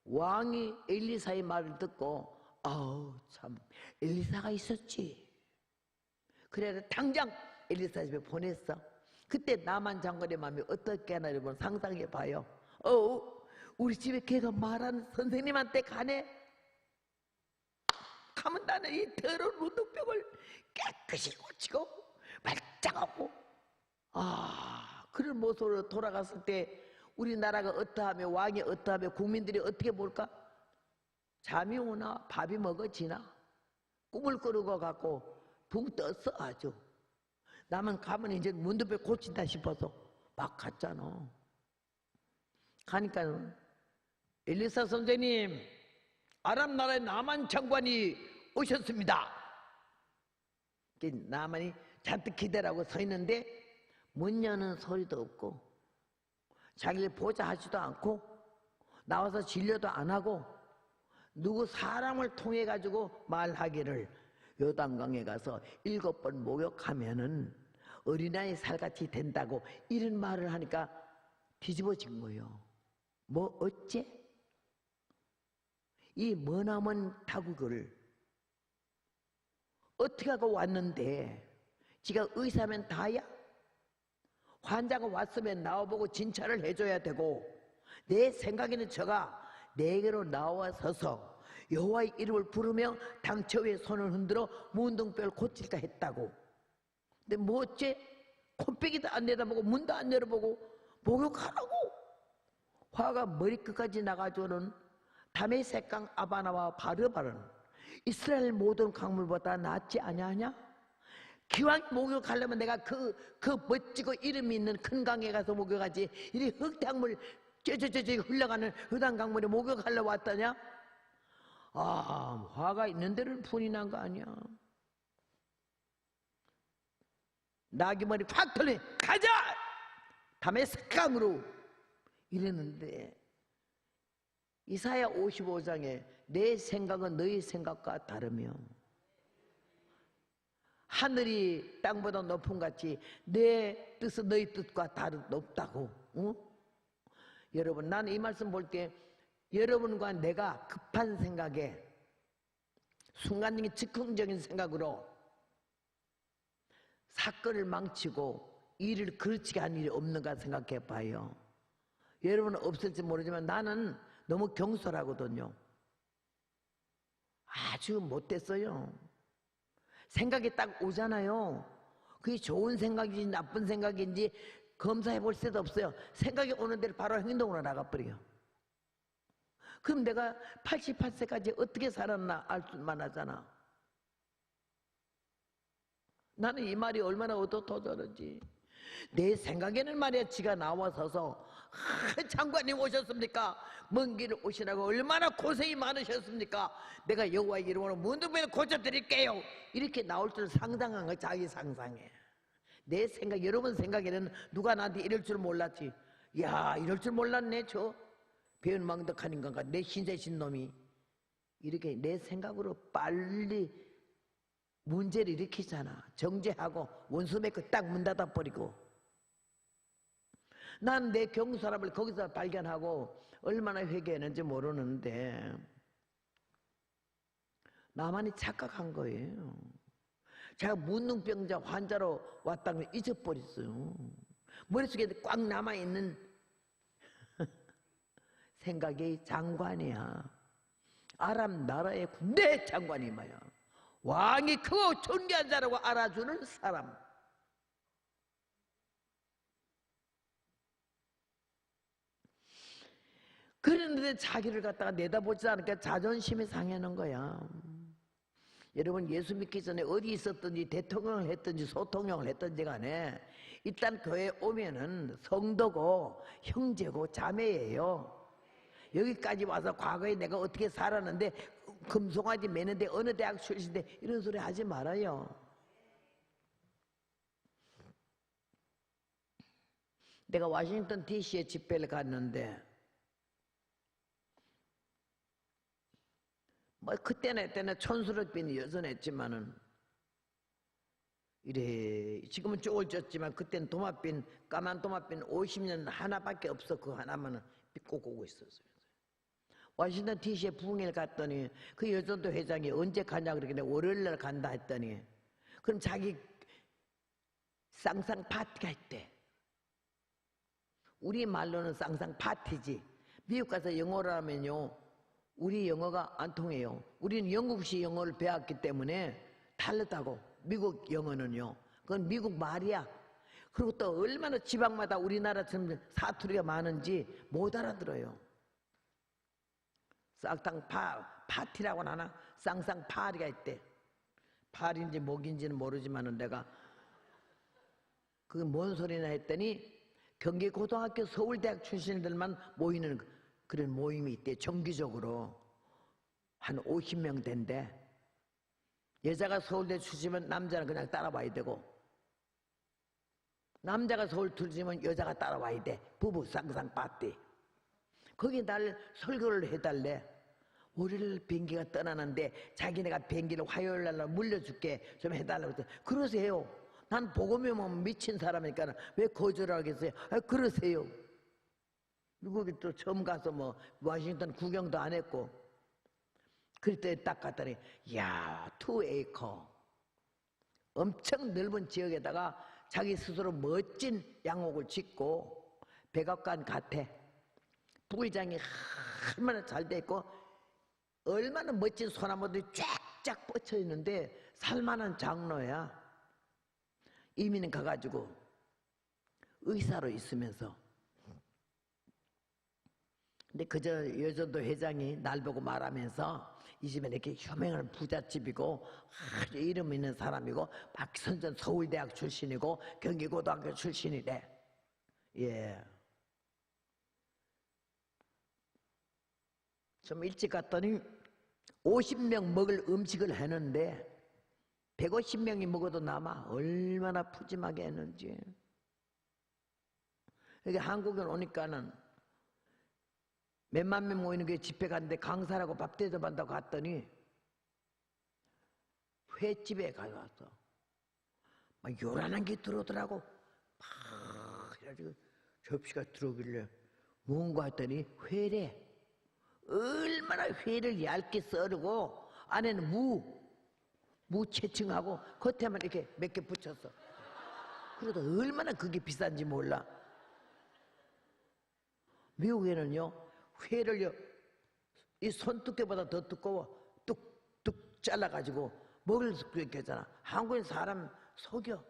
왕이 엘리사의 말을 듣고 참 엘리사가 있었지. 그래 당장 엘리사 집에 보냈어. 그때 나만 장관의 마음이 어떻게 하나 여러분 상상해 봐요. 우리 집에 걔가 말하는 선생님한테 가네. 가면 나는 이 더러운 문둥병을 깨끗이 고치고 말짱하고 그런 모습으로 돌아갔을 때 우리나라가 어떠하며 왕이 어떠하며 국민들이 어떻게 볼까? 잠이 오나 밥이 먹어지나 꿈을 꾸르고 갖고 붕 떴어. 아주 나만 가면 이제 문둥병 고친다 싶어서 막 갔잖아. 가니까 엘리사 선생님, 아람 나라의 나만 장관이 오셨습니다. 나만이 잔뜩 기대라고 서 있는데 문 여는 소리도 없고 자기를 보자 하지도 않고 나와서 진료도 안 하고 누구 사람을 통해 가지고 말하기를 요단강에 가서 7번 목욕하면은 어린아이 살같이 된다고 이런 말을 하니까 뒤집어진 거예요. 뭐 어째? 이 머나먼 타국을 어떻게 하고 왔는데 지가 의사면 다야? 환자가 왔으면 나와보고 진찰을 해줘야 되고 내 생각에는 저가 내게로 나와서서 여호와의 이름을 부르며 당처 위에 손을 흔들어 문둥뼈를 고칠까 했다고. 근데 뭐 어째? 콧배기도 안 내다보고 문도 안 열어보고 목욕하라고. 화가 머리끝까지 나가지고는 다메섹강 아바나와 바르바른 이스라엘 모든 강물보다 낫지 아니하냐? 기왕 목욕하려면 내가 그 멋지고 이름이 있는 큰 강에 가서 목욕하지 이리 흙탕물 쩌쩌쩌 흘러가는 흑탕강물에 목욕하려고 왔다냐? 아, 화가 있는 데는 분이 난 거 아니야. 나귀머리 확 털리 가자! 다메섹강으로 이랬는데 이사야 55장에 내 생각은 너희 생각과 다르며 하늘이 땅보다 높은 같이 내 뜻은 너희 뜻과 높다고. 응? 여러분, 나는 이 말씀 볼 때 여러분과 내가 급한 생각에 순간적인 즉흥적인 생각으로 사건을 망치고 일을 그르치게 한 일이 없는가 생각해 봐요. 여러분은 없을지 모르지만 나는 너무 경솔하거든요. 아주 못됐어요. 생각이 딱 오잖아요. 그게 좋은 생각인지 나쁜 생각인지 검사해 볼 새도 없어요. 생각이 오는 대로 바로 행동으로 나가버려요. 그럼 내가 88세까지 어떻게 살았나 알 수만 하잖아. 나는 이 말이 얼마나 어떠터저런지. 내 생각에는 말이야 지가 나와서서 장관님 오셨습니까? 먼 길을 오시라고 얼마나 고생이 많으셨습니까? 내가 여호와의 이름으로 문둥병을 고쳐드릴게요. 이렇게 나올 줄 상상한 거 자기 상상해. 내 생각, 여러분 생각에는 누가 나한테 이럴 줄 몰랐지. 야, 이럴 줄 몰랐네. 저 배은망덕한 인간과 내 신세신 놈이 이렇게 내 생각으로 빨리 문제를 일으키잖아. 정죄하고 원수 맺고 딱 문 닫아버리고. 난 내 경사람을 거기서 발견하고 얼마나 회개했는지 모르는데 나만이 착각한 거예요. 제가 문둥병자 환자로 왔다는 걸 잊어버렸어요. 머릿속에 꽉 남아있는 생각이 장관이야. 아람 나라의 군대 장관이 뭐야. 왕이 크고 존귀한 자라고 알아주는 사람. 그런데 자기를 갖다가 내다보지 않으니까 자존심이 상하는 거야. 여러분, 예수 믿기 전에 어디 있었든지 대통령을 했든지 소통령을 했든지 간에 일단 교회에 오면은 성도고 형제고 자매예요. 여기까지 와서 과거에 내가 어떻게 살았는데 금송아지 매는데 어느 대학 출신인데 이런 소리 하지 말아요. 내가 워싱턴 DC에 집회를 갔는데 뭐 그때는 촌스럽긴 여전했지만은 이래 지금은 쪼글 쪘지만 그때는 도마빈 까만 도마빈 50년 하나밖에 없어. 그 하나만은 꼭 오고 있었어요. 워싱턴 DC에 부흥회를 갔더니 그 여전도 회장이 언제 가냐 그러길래 월요일날 간다 했더니 그럼 자기 쌍쌍 파티가 있대. 우리 말로는 쌍쌍 파티지. 미국 가서 영어를 하면요 우리 영어가 안 통해요. 우리는 영국식 영어를 배웠기 때문에 다르다고. 미국 영어는요 그건 미국 말이야. 그리고 또 얼마나 지방마다 우리나라처럼 사투리가 많은지 못 알아들어요. 쌍쌍 파티라고 하나? 쌍쌍 파리가 있대. 파리인지 목인지는 모르지만은 내가 그게 뭔 소리나 했더니 경기고등학교 서울대학 출신들만 모이는 그런 모임이 있대. 정기적으로 한 50명 된대. 여자가 서울대 출신이면 남자는 그냥 따라와야 되고 남자가 서울 들으면 여자가 따라와야 돼. 부부 쌍쌍 파티. 거기 날 설교를 해달래. 월요일 비행기가 떠나는데 자기네가 비행기를 화요일 날 물려줄게 좀 해달라고 했더니 그러세요. 난 복음이면 미친 사람이니까 왜 거절하겠어요? 그러세요. 미국에 또 처음 가서 뭐 워싱턴 구경도 안 했고 그때 딱 갔더니 야, 2에이커 엄청 넓은 지역에다가 자기 스스로 멋진 양옥을 짓고 백악관 같아. 부의장이 얼마나 잘 돼 있고 얼마나 멋진 소나무들이 쫙쫙 뻗쳐 있는데 살만한 장로야. 이민은 가가지고 의사로 있으면서. 근데 그저 여전도 회장이 날 보고 말하면서 이 집에 이렇게 유명한 부잣집이고 아주 이름 있는 사람이고 박선전 서울대학 출신이고 경기고등학교 출신이래. 예. 좀 일찍 갔더니 50명 먹을 음식을 했는데 150명이 먹어도 남아. 얼마나 푸짐하게 했는지. 여기 한국에 오니까는 몇만 명 모이는 게 집회 갔는데 강사라고 밥 대접한다고 갔더니 횟집에 가서 막 요란한 게 들어오더라고. 막 그래가지고 접시가 들어오길래 뭔가 했더니 회래. 얼마나 회를 얇게 썰고 안에는 무 채층하고 겉에만 이렇게 몇 개 붙였어. 그래도 얼마나 그게 비싼지 몰라. 미국에는요 회를요 이 손두께보다 더 두꺼워 뚝뚝 잘라가지고 먹을 수 있게 하잖아. 한국인 사람 속여.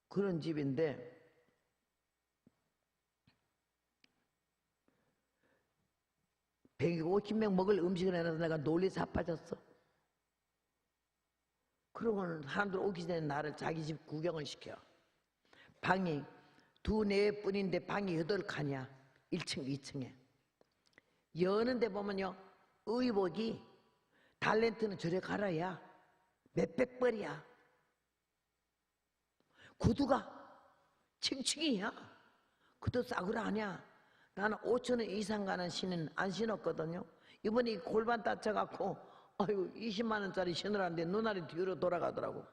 그런 집인데 150명 먹을 음식을 해놔서 내가 놀리 자빠졌어. 그러고는 사람들 오기 전에 나를 자기 집 구경을 시켜. 방이 2-4뿐인데 방이 8칸이야. 1층, 2층에. 여는데 보면요 의복이 달란트는 저래 갈아야 몇백 벌이야. 구두가 칭칭이야. 그도 싸구려 아니야. 나는 5천 원 이상 가는 신은 안 신었거든요. 이번에 골반 다쳐갖고 아유 20만 원짜리 신으라는데 눈알이 뒤로 돌아가더라고.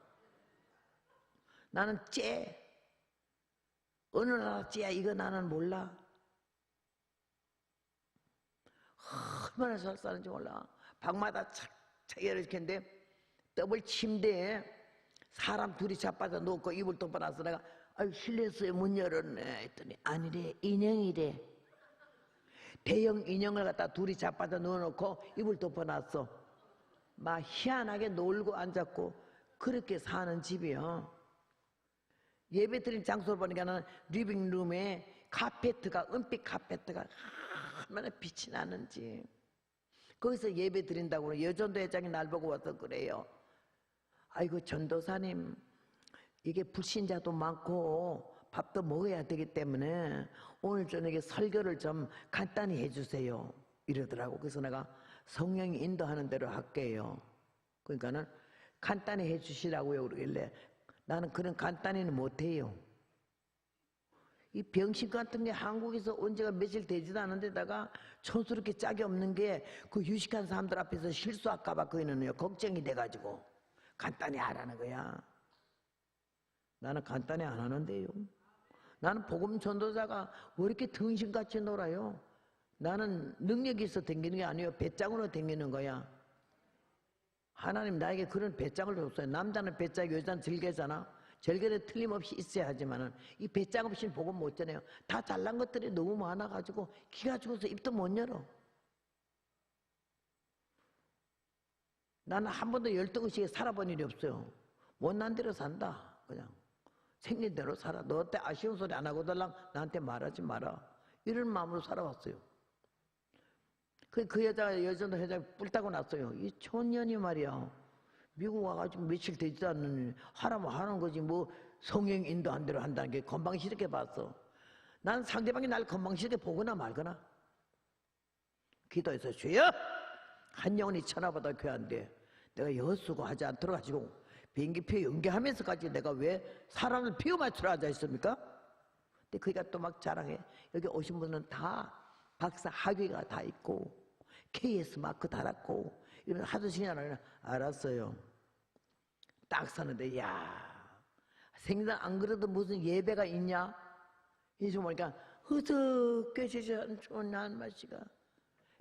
나는 쟤 어느 나라 쟤야 이거 나는 몰라. 얼마나 잘 사는지 몰라. 방마다 착착 이렇게 했는데 더블 침대에 사람 둘이 자빠져 누웠고 이불 덮어놨어. 내가 아유 실례했어요 문 열었네 했더니 아니래 인형이래. 대형 인형을 갖다 둘이 자빠져 누워놓고 이불 덮어놨어. 막 희한하게 놀고 앉았고 그렇게 사는 집이요. 예배 드린 장소를 보니까는 리빙룸에 카페트가 은빛 카페트가 얼마나 빛이 나는지. 거기서 예배 드린다고 여전도 회장이 날 보고 와서 그래요. 아이고 전도사님 이게 불신자도 많고 밥도 먹어야 되기 때문에 오늘 저녁에 설교를 좀 간단히 해주세요 이러더라고. 그래서 내가 성령이 인도하는 대로 할게요. 그러니까는 간단히 해주시라고요 그러길래 나는 그런 간단히는 못해요. 이 병신 같은 게 한국에서 온 지가 며칠 되지도 않은데다가 촌스럽게 짝이 없는 게 그 유식한 사람들 앞에서 실수할까봐 그이는요 걱정이 돼가지고 간단히 하라는 거야. 나는 간단히 안 하는데요. 나는 복음 전도자가 왜 이렇게 등신같이 놀아요? 나는 능력이 있어 댕기는 게 아니에요. 배짱으로 댕기는 거야. 하나님 나에게 그런 배짱을 줬어요. 남자는 배짱이 여자는 절개잖아. 절개는 틀림없이 있어야 하지만은 이 배짱 없이는 복음 못 전해요. 다 잘난 것들이 너무 많아가지고 기가 죽어서 입도 못 열어. 나는 한 번도 열등의식에 살아본 일이 없어요. 못난 대로 산다. 그냥 생긴 대로 살아. 너한테 아쉬운 소리 안 하고달랑 나한테 말하지 마라. 이런 마음으로 살아왔어요. 그 여자가 여전도 회장이 뿔따고 났어요. 이 촌년이 말이야. 미국 와가지고 며칠 되지도 않는 하라면 하는 거지 뭐 성령 인도한 대로 한다는 게 건방지게 봤어. 난 상대방이 날 건방지게 보거나 말거나 기도해서 주여 한 영혼이 천하보다 귀한데 내가 여수고 하지 않도록 가지고 비행기표 연기하면서까지 내가 왜 사람을 비워 맞추러 앉아 있습니까? 근데 그니까 또 막 자랑해. 여기 오신 분은 다 박사 학위가 다 있고 KS 마크 달았고 이러면서 하도 신경 안 알았어요. 딱 서는데 야 생전 안 그래도 무슨 예배가 있냐? 이제 보니까 허석해지지 좋은 맛이가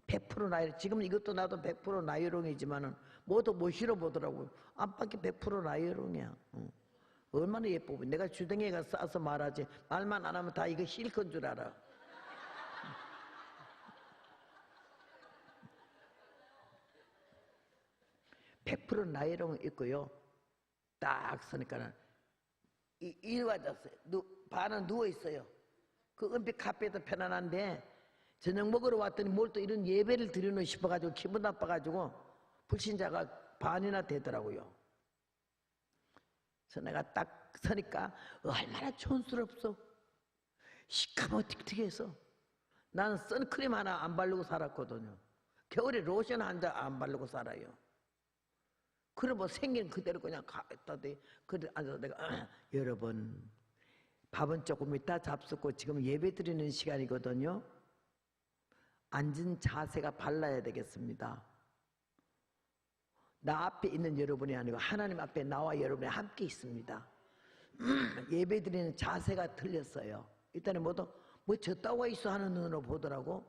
100% 나이, 지금 이것도 나도 100% 나이롱이지만은 뭐도 못 실어보더라고요. 안팎이 100% 나이롱이야. 얼마나 예뻐. 내가 주댕이가 싸서 말하지. 말만 안 하면 다 이거 실컷 줄 알아. 100% 나이롱은 있고요. 딱 서니까는 이리 와졌어요. 반은 누워 있어요. 그 은빛 카페도 편안한데 저녁 먹으러 왔더니 뭘 또 이런 예배를 드리는 싶어가지고 기분 나빠가지고 불신자가 반이나 되더라고요. 그래서 내가 딱 서니까 얼마나 촌스럽소. 시커멓틱틱해서 나는 선크림 하나 안 바르고 살았거든요. 겨울에 로션 한 장 안 바르고 살아요. 그래 뭐 생긴 그대로 그냥 가있다더니 그래 앉아서 내가 여러분 밥은 조금 이따 잡수고 지금 예배 드리는 시간이거든요. 앉은 자세가 발라야 되겠습니다. 나 앞에 있는 여러분이 아니고 하나님 앞에 나와 여러분이 함께 있습니다. 예배 드리는 자세가 틀렸어요. 일단은 뭐 저 와 있어 하는 눈으로 보더라고.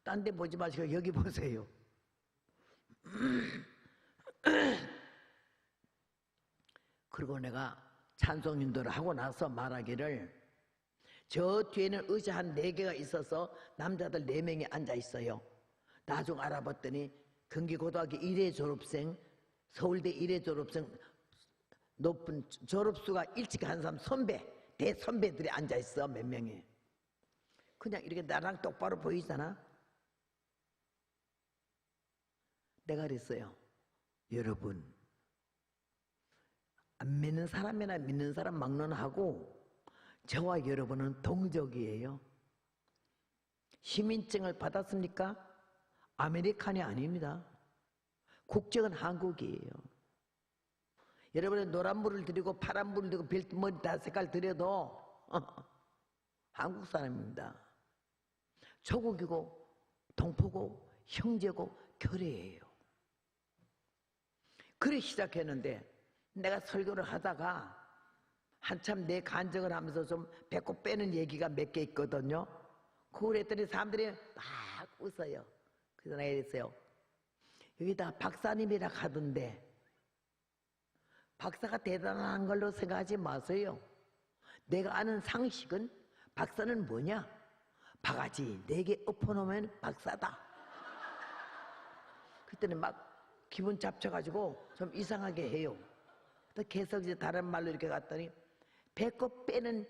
딴 데 보지 마시고 여기 보세요. 그리고 내가 찬송 인도를 하고 나서 말하기를 저 뒤에는 의자 한 4개가 있어서 남자들 4명이 앉아 있어요. 나중 알아봤더니 경기고등학교 1회 졸업생, 서울대 1회 졸업생, 높은 졸업수가 일찍 한 사람 선배, 대선배들이 앉아 있어. 몇 명이. 그냥 이렇게 나랑 똑바로 보이잖아. 내가 그랬어요. 여러분 안 믿는 사람이나 믿는 사람 막론하고 저와 여러분은 동족이에요. 시민증을 받았습니까? 아메리칸이 아닙니다. 국적은 한국이에요. 여러분은 노란불을 드리고 파란불을 드리고 빌머리 다 색깔 드려도 한국 사람입니다. 조국이고 동포고 형제고 교례예요. 그래 시작했는데 내가 설교를 하다가 한참 내 간증을 하면서 좀 배꼽 빼는 얘기가 몇 개 있거든요. 그걸 했더니 사람들이 막 웃어요. 그래서 내가 이랬어요. 여기다 박사님이라 하던데 박사가 대단한 걸로 생각하지 마세요. 내가 아는 상식은 박사는 뭐냐? 바가지 4개 엎어놓으면 박사다. 그때는 막 기분 잡쳐가지고 좀 이상하게 해요. 또 계속 이제 다른 말로 이렇게 갔더니 배꼽 빼는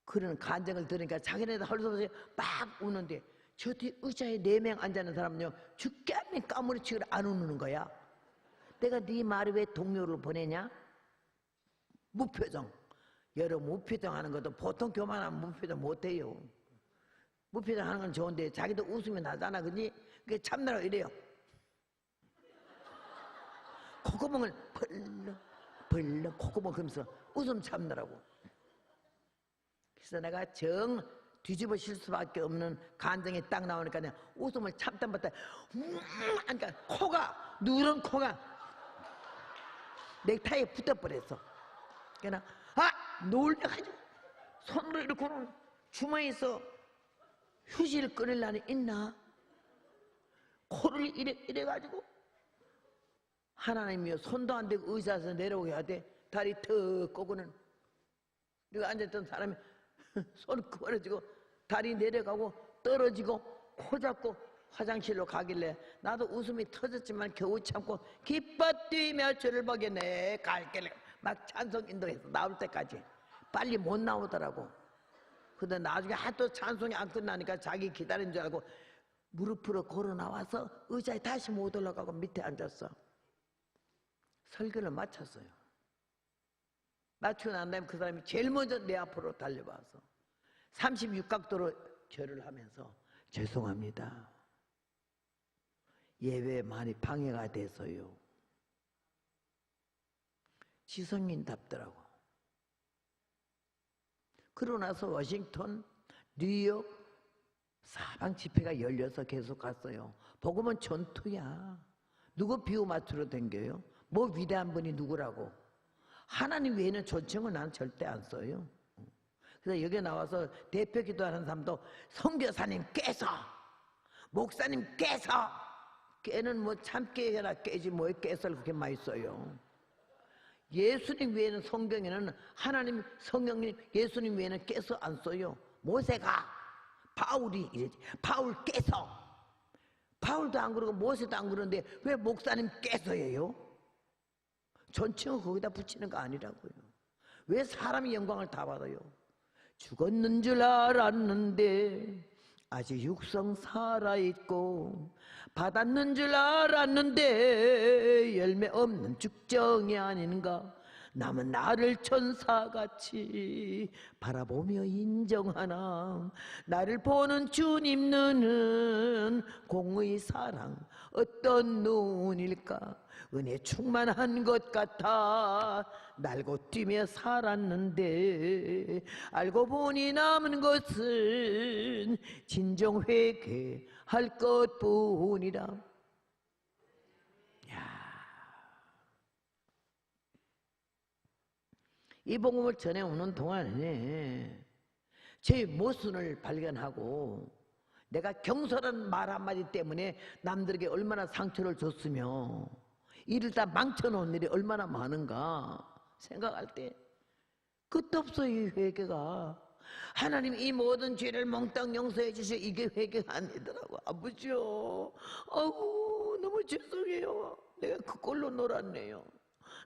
그런 간증을 들으니까 자기네들 헐벗이 막 우는데 저 뒤에 의자에 4명 앉아있는 사람은요 죽게 하면 까무리치기를 안 우는 거야. 내가 네 말이 왜 동료를 보내냐? 무표정. 여러분 무표정 하는 것도 보통 교만하면 무표정 못해요. 무표정 하는 건 좋은데 자기도 웃으면 나잖아. 그지? 그게 참나라고 이래요. 콧구멍을 벌렁 콧구멍 그러면서 웃음 참느라고. 그래서 내가 정 뒤집어 실 수밖에 없는 간증이 딱 나오니까 내가 웃음을 참다 못해 그러니까 코가 누런 코가 넥타이에 붙어버렸어. 그러니까 놀래가지고 손으로 이렇게 주머니에서 휴지를 꺼낼 날이 있나? 코를 이래가지고 하나님이여 손도 안 대고 의자에서 내려오게 하되 다리 턱 꼬고는 여기 앉았던 사람이 손 그어지고 다리 내려가고 떨어지고 코 잡고 화장실로 가길래 나도 웃음이 터졌지만 겨우 참고 기뻐 뛰며 주를 보겠네 갈 길에 막 찬송 인도해서 나올 때까지 빨리 못 나오더라고. 근데 나중에 하도 찬송이 안 끝나니까 자기 기다린 줄 알고 무릎으로 걸어 나와서 의자에 다시 못 올라가고 밑에 앉았어. 설교를 마쳤어요. 마치고 난 다음에 그 사람이 제일 먼저 내 앞으로 달려와서 36각도로 절을 하면서 죄송합니다. 예배에 많이 방해가 돼서요. 지성인답더라고. 그러고 나서 워싱턴, 뉴욕 사방 집회가 열려서 계속 갔어요. 복음은 전투야. 누구 비유 맞추러 댕겨요? 뭐 위대한 분이 누구라고? 하나님 외에는 존칭을 나는 절대 안 써요. 그래서 여기 나와서 대표 기도하는 사람도 선교사님께서, 목사님께서, 깨는 뭐 참깨 해라 깨지 뭐에 깨서를 그렇게 많이 써요. 예수님 외에는 성경에는 하나님, 성령님, 예수님 외에는 깨서 안 써요. 모세가, 바울이 이러지. 바울께서. 바울도 안 그러고 모세도 안 그러는데 왜 목사님께서예요? 존칭을 거기다 붙이는 거 아니라고요. 왜 사람이 영광을 다 받아요? 죽었는 줄 알았는데 아직 육성 살아있고, 받았는 줄 알았는데 열매 없는 죽정이 아닌가. 남은 나를 천사같이 바라보며 인정하나. 나를 보는 주님 눈은 공의 사랑 어떤 눈일까. 은혜 충만한 것 같아 날고 뛰며 살았는데, 알고 보니 남은 것은 진정 회개할 것뿐이라. 이 복음을 전해오는 동안에 제 모순을 발견하고, 내가 경솔한 말 한마디 때문에 남들에게 얼마나 상처를 줬으며 일을 다 망쳐놓은 일이 얼마나 많은가 생각할 때 끝도 없어. 이 회개가 하나님 이 모든 죄를 몽땅 용서해 주시오, 이게 회개가 아니더라고. 아버지요, 아우 너무 죄송해요. 내가 그 꼴로 놀았네요.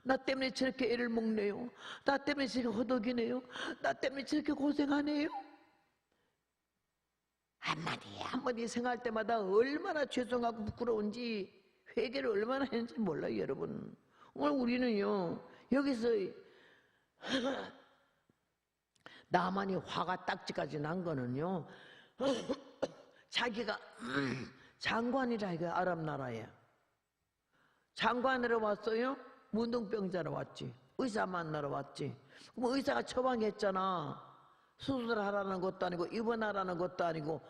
나 때문에 저렇게 애를 먹네요. 나 때문에 저렇게 허덕이네요. 나 때문에 저렇게 고생하네요. 한마디 생각할 때마다 얼마나 죄송하고 부끄러운지, 회개를 얼마나 했는지 몰라요, 여러분. 오늘 우리는요, 여기서 나만이 화가 딱지까지 난 거는요, 자기가 장관이라 이거 아랍 나라에 장관으로 왔어요. 문둥병자로 왔지. 의사 만나러 왔지. 그럼 의사가 처방했잖아. 수술하라는 것도 아니고 입원하라는 것도 아니고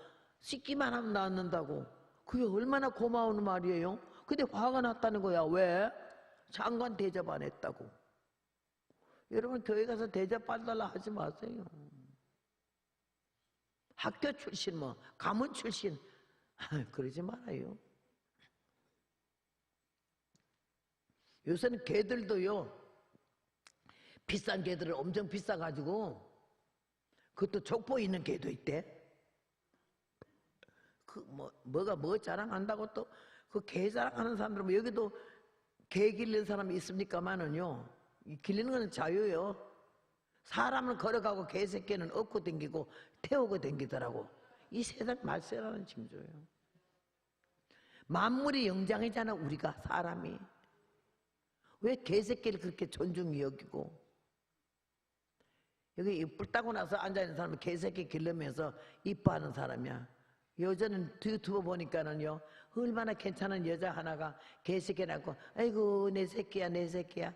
씻기만 하면 낫는다고. 그게 얼마나 고마운 말이에요. 근데 화가 났다는 거야. 왜? 장관 대접 안 했다고. 여러분 교회 가서 대접 받달라 하지 마세요. 학교 출신 뭐 가문 출신 그러지 말아요. 요새는 개들도요, 비싼 개들을 엄청 비싸가지고, 그것도 족보 있는 개도 있대. 뭐가 뭐 자랑한다고 또 그 개 자랑하는 사람들은, 뭐 여기도 개 길리는 사람이 있습니까만은요, 길리는 건 자유예요. 사람은 걸어가고 개 새끼는 업고 댕기고 태우고 댕기더라고. 이 세상 말세라는 징조예요. 만물이 영장이잖아. 우리가 사람이 왜 개새끼를 그렇게 존중히 여기고, 여기 뿔 따고 나서 앉아있는 사람은 개새끼 기르면서 이뻐하는 사람이야. 여자는 유튜브 보니까는요, 얼마나 괜찮은 여자 하나가 개새끼 낳고, 아이고 내 새끼야 내 새끼야,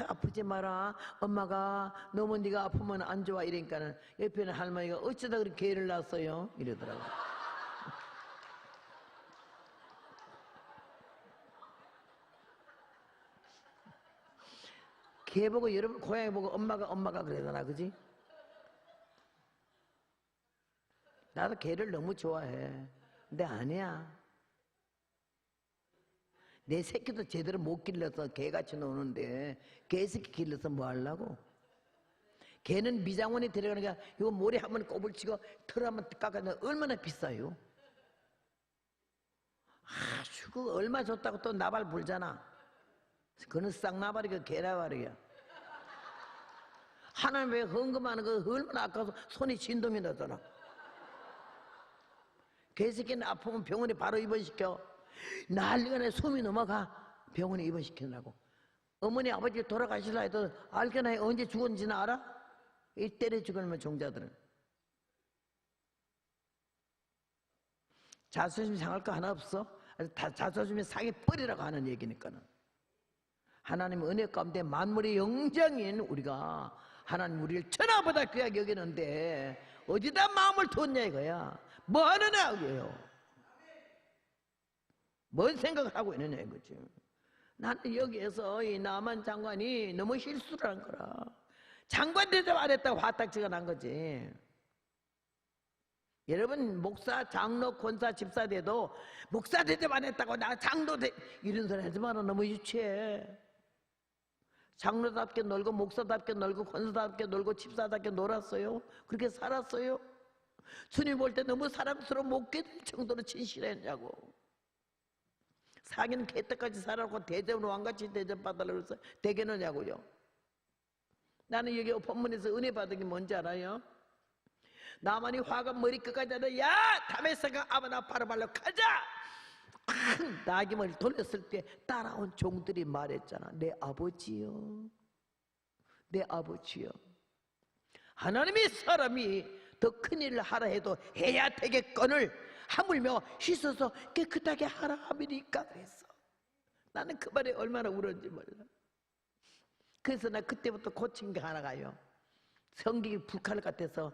아프지 마라, 엄마가 너무 네가 아프면 안 좋아 이러니까는 옆에는 할머니가 어쩌다 그렇게 개를 낳았어요 이러더라고. 개 보고, 여러분 고양이 보고 엄마가 그러잖아, 그지? 나도 개를 너무 좋아해. 근데 아니야. 내 새끼도 제대로 못 길러서 개같이 노는데 개 새끼 길러서 뭐 하려고? 개는 미장원에 데려가니까 이거 모래 한번 꼬불치고 털 한번 깎아내면 얼마나 비싸요? 아주 그 얼마 줬다고 또 나발 불잖아. 그는 쌍나발이고 개나발이야. 하나님 왜 헌금하는 거 얼마나 아까워서 손이 진동이 나잖아. 개새끼는 아프면 병원에 바로 입원시켜. 난리가 나. 숨이 넘어가 병원에 입원시키려고. 어머니 아버지 돌아가시려 해도 알게나 언제 죽었는지는 알아? 이 때려 죽으면 종자들은 자존심 상할 거 하나 없어. 자존심이 상해 버리라고 하는 얘기니까는. 하나님 은혜 가운데 만물의 영장인 우리가 하나님 우리를 천하보다 귀하게 여기는데 어디다 마음을 뒀냐 이거야. 뭐 하느냐 이거예요. 뭔 생각을 하고 있느냐 이거지. 나는 여기에서 이 남한 장관이 너무 실수를 한 거라. 장관 대접 안 했다고 화딱지가 난 거지. 여러분 목사, 장로, 권사, 집사 돼도 목사 대접 안 했다고 나 장로 이런 소리 하지 마라. 너무 유치해. 장로답게 놀고 목사답게 놀고 권사답게 놀고 집사답게 놀았어요. 그렇게 살았어요. 주님 볼 때 너무 사랑스러워 못 견딜 정도로 진실했냐고. 사기는 개떡같이 살아고 대접으로 왕같이 대접받으려고 해서 되겠느냐고요. 나는 여기 본문에서 은혜 받은 게 뭔지 알아요? 나만이 화가 머리끝까지 하다 야 다메섹아 아바나 바르발로 가자. 나귀머리를 돌렸을 때 따라온 종들이 말했잖아. 내 아버지요, 내 아버지요. 하나님의 사람이 더 큰 일을 하라 해도 해야 되겠거늘 하물며 씻어서 깨끗하게 하라 하미니까 그랬어. 나는 그 말에 얼마나 울었는지 몰라. 그래서 나 그때부터 고친 게 하나가요. 성격이 불칼 같아서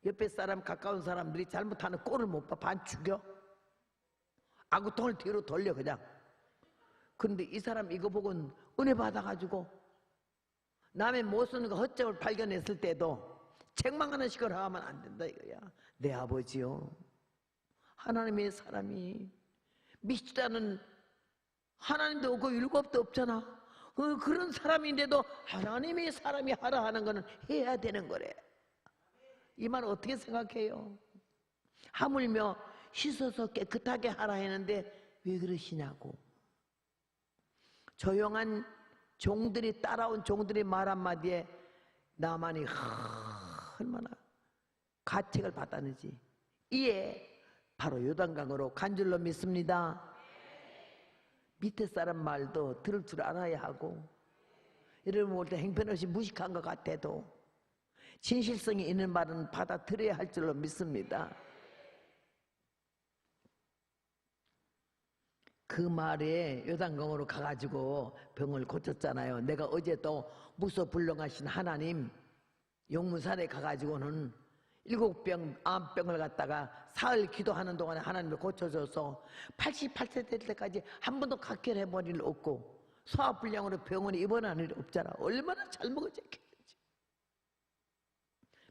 옆에 사람 가까운 사람들이 잘못하는 꼴을 못 봐. 반 죽여. 아구통을 뒤로 돌려 그냥. 그런데 이 사람 이거 보고 은혜 받아가지고 남의 못 쓰는 거 헛점을 발견했을 때도 책망하는 식으로 하면 안 된다 이거야. 내 아버지요, 하나님의 사람이 믿지도 하나님도 없고 율법도 없잖아. 그런 사람인데도 하나님의 사람이 하라 하는 거는 해야 되는 거래. 이 말 어떻게 생각해요? 하물며 씻어서 깨끗하게 하라 했는데 왜 그러시냐고. 조용한 종들이 따라온 종들의 말 한마디에 나만이 얼마나 가책을 받았는지. 이에 바로 요단강으로 간 줄로 믿습니다. 밑에 사람 말도 들을 줄 알아야 하고, 여러분 볼 때 행편없이 무식한 것 같아도 진실성이 있는 말은 받아들여야 할 줄로 믿습니다. 그 말에 요단강으로 가가지고 병을 고쳤잖아요. 내가 어제도 무소불능하신 하나님 용문산에 가가지고는 7병, 9병을 갖다가 사흘 기도하는 동안에 하나님을 고쳐줘서 88세 될 때까지 한 번도 각혈해버릴 일 없고 소화불량으로 병원에 입원하는 일이 없잖아. 얼마나 잘 먹어졌겠지.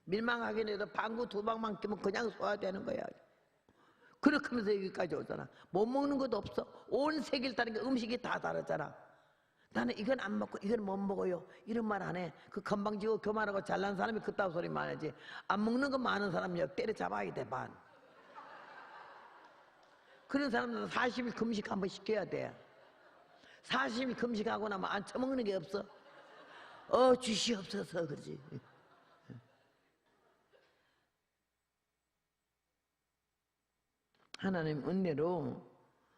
밀망하긴 해도 방구 2방만 끼면 그냥 소화되는 거야. 그렇게 하면서 여기까지 오잖아. 못 먹는 것도 없어. 온 세계를 다른 게 음식이 다 다르잖아. 나는 이건 안 먹고 이건 못 먹어요 이런 말 안 해. 그 건방지고 교만하고 잘난 사람이 그따위 소리 많지. 안 먹는 거 많은 사람이야 때려잡아야 돼. 반. 그런 사람들은 40일 금식 한번 시켜야 돼. 40일 금식하고 나면 안 처먹는 게 없어. 주시옵소서 그러지. 하나님 은혜로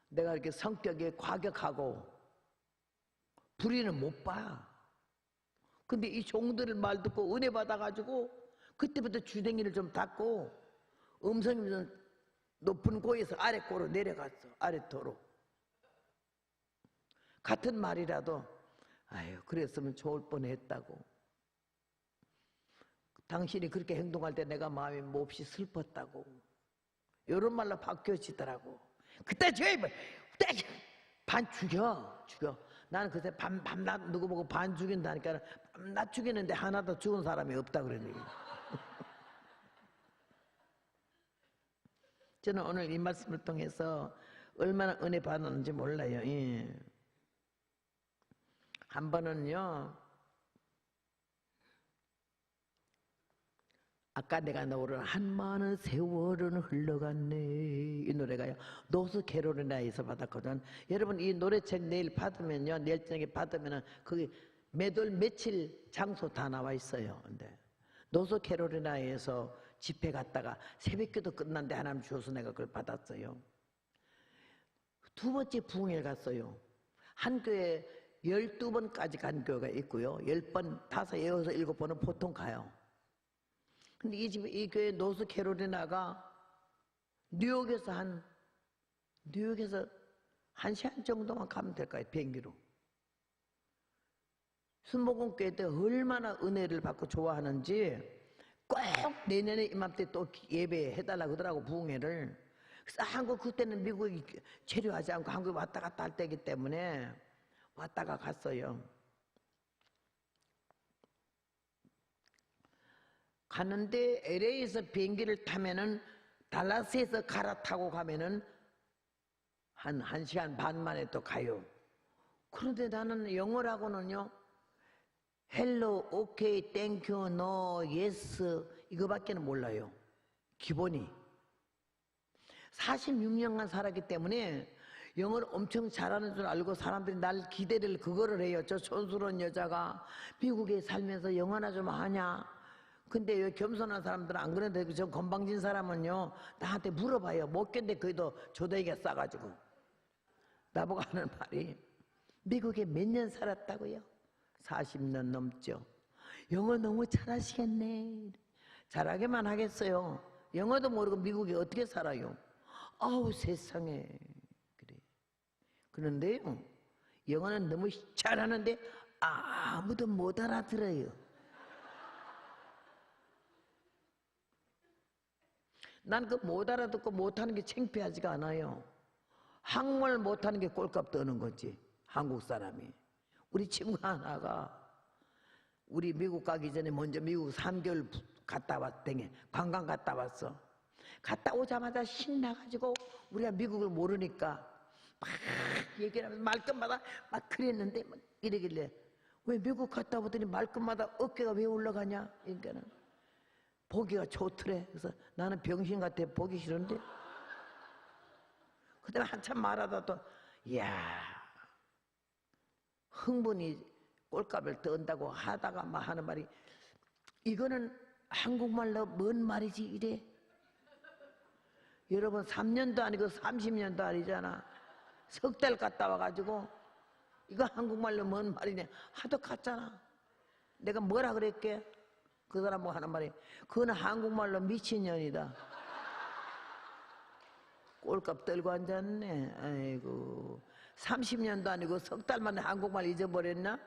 내가 이렇게 성격이 과격하고 불의는 못 봐. 근데 이 종들을 말 듣고 은혜 받아가지고 그때부터 주댕이를 좀 닫고 음성이 좀 높은 고에서 아래고로 내려갔어. 아래토로. 같은 말이라도 아유 그랬으면 좋을 뻔했다고. 당신이 그렇게 행동할 때 내가 마음이 몹시 슬펐다고. 이런 말로 바뀌어지더라고. 그때 반 죽여. 나는 그때 밤낮 누구 보고 반 죽인다니까 밤낮 죽이는데 하나도 죽은 사람이 없다 그러니. 저는 오늘 이 말씀을 통해서 얼마나 은혜 받았는지 몰라요. 예. 한 번은요, 아까 내가 노래한 한 많은 세월은 흘러갔네 이 노래가요 노스 캐롤라이나에서 받았거든. 여러분 이 노래책 내일 받으면요, 내일 저녁에 받으면은 거기 매달 며칠 장소 다 나와 있어요. 근데 노스 캐롤라이나에서 집회 갔다가 새벽기도 끝난데 하나님 주셔서 내가 그걸 받았어요. 두 번째 부흥회 갔어요. 한 교회 12번까지 간 교회가 있고요, 10번, 5, 6, 7번은 보통 가요. 근데 이 교회 노스 캐롤라이나가 뉴욕에서 한 1시간 정도만 가면 될까요? 비행기로. 순복음교회 때 얼마나 은혜를 받고 좋아하는지 꼭 내년에 이맘때 또 예배해달라고 하더라고, 부흥회를. 그래서 한국 그때는 미국이 체류하지 않고 한국에 왔다 갔다 할 때이기 때문에 왔다가 갔어요. 갔는데 LA에서 비행기를 타면은 달라스에서 갈아타고 가면은 한 1시간 반 만에 또 가요. 그런데 나는 영어라고는요, 헬로, 오케이, 땡큐, 노, 예스 이거밖에는 몰라요. 기본이. 46년간 살았기 때문에 영어를 엄청 잘하는 줄 알고 사람들이 날 기대를 그거를 해요. 저 촌스러운 여자가 미국에 살면서 영어나 좀 하냐. 근데 여기 겸손한 사람들은 안 그런데 저 건방진 사람은요 나한테 물어봐요. 못 견뎌. 거기도 조대기가 싸가지고 나보고 하는 말이, 미국에 몇 년 살았다고요? 40년 넘죠. 영어 너무 잘하시겠네. 잘하게만 하겠어요. 영어도 모르고 미국에 어떻게 살아요? 아우 세상에. 그래. 그런데요, 영어는 너무 잘하는데 아무도 못 알아들어요. 난 그 못 알아듣고 못하는 게 창피하지가 않아요. 한국말 못하는 게 꼴값 떠는 거지, 한국 사람이. 우리 친구 하나가 우리 미국 가기 전에 먼저 미국 3개월 갔다 왔더니 관광 갔다 왔어. 갔다 오자마자 신나가지고 우리가 미국을 모르니까 막 얘기를 하면서 말끝마다 막 그랬는데 막 이러길래, 왜 미국 갔다 오더니 말끝마다 어깨가 왜 올라가냐? 그러니까는 보기가 좋더래. 그래서 나는 병신 같아, 보기 싫은데. 그다음에 한참 말하다 또, 이야, 흥분이 꼴값을 떤다고 하다가 막 하는 말이, 이거는 한국말로 뭔 말이지 이래? 여러분 3년도 아니고 30년도 아니잖아. 석 달 갔다 와가지고 이거 한국말로 뭔 말이냐 하도 갔잖아. 내가 뭐라 그랬게? 그 사람 뭐 하는 말이, 그건 한국말로 미친년이다. 꼴값 떨고 앉았네. 아이고, 30년도 아니고 석 달 만에 한국말 잊어버렸나?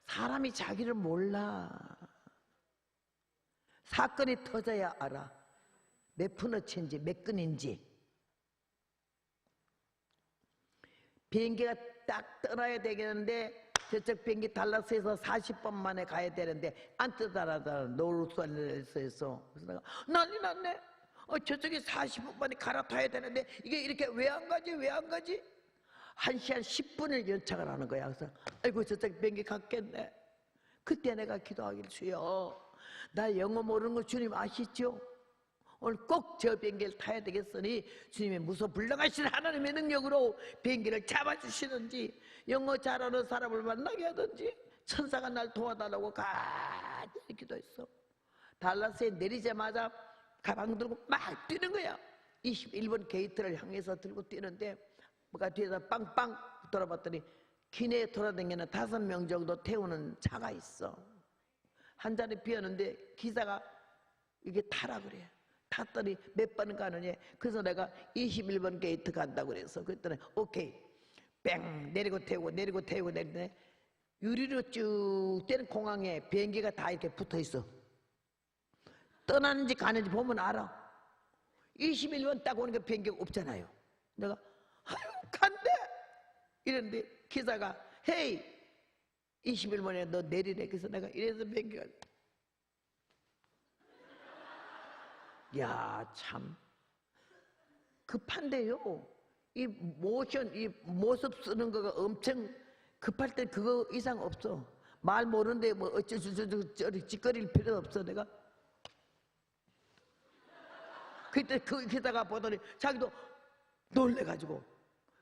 사람이 자기를 몰라. 사건이 터져야 알아. 몇 푼어치인지 몇 근인지. 비행기가 딱 떠나야 되겠는데 저쪽 비행기 달라스에서 40분 만에 가야 되는데 안 뜨더라더라. 노르스웨일스에서. 그래서 내가 난리 났네. 저쪽에 40분 만에 갈아타야 되는데 이게 이렇게 왜 안 가지? 왜 안 가지? 1시간 10분을 연착을 하는 거야. 그래서 아이고 저쪽 비행기 갔겠네. 그때 내가 기도하길, 주여 나 영어 모르는 거 주님 아시죠? 오늘 꼭 저 비행기를 타야 되겠으니 주님의 무소불능하신 하나님의 능력으로 비행기를 잡아주시든지 영어 잘하는 사람을 만나게 하든지 천사가 날 도와달라고 간절히 기도했어. 달라스에 내리자마자 가방 들고 막 뛰는 거야. 21번 게이트를 향해서 들고 뛰는데 뭐가 뒤에서 빵빵 돌아봤더니 기내에 돌아다니는 5명 정도 태우는 차가 있어. 한 자리 비었는데 기사가 이게 타라 그래. 탔더니 몇 번 가느냐. 그래서 내가 21번 게이트 간다고 그래서 그랬더니 오케이 뺑 내리고 태우고 내리고 태우고 내리더니 유리로 쭉 떼는 공항에 비행기가 다 이렇게 붙어 있어. 떠나는지 가는지 보면 알아. 21번 딱 오니까 비행기가 없잖아요. 내가 아유 간대 이랬는데 기사가 헤이 21번에 너 내리래. 그래서 내가 이래서 비행기가, 야 참 급한데요. 이 모션, 이 모습 쓰는 거가 엄청 급할 때 그거 이상 없어. 말 모르는데 뭐 어쩌저쩌저 찌꺼릴 필요 없어. 내가 그때 그 기사가 보더니 자기도 놀래가지고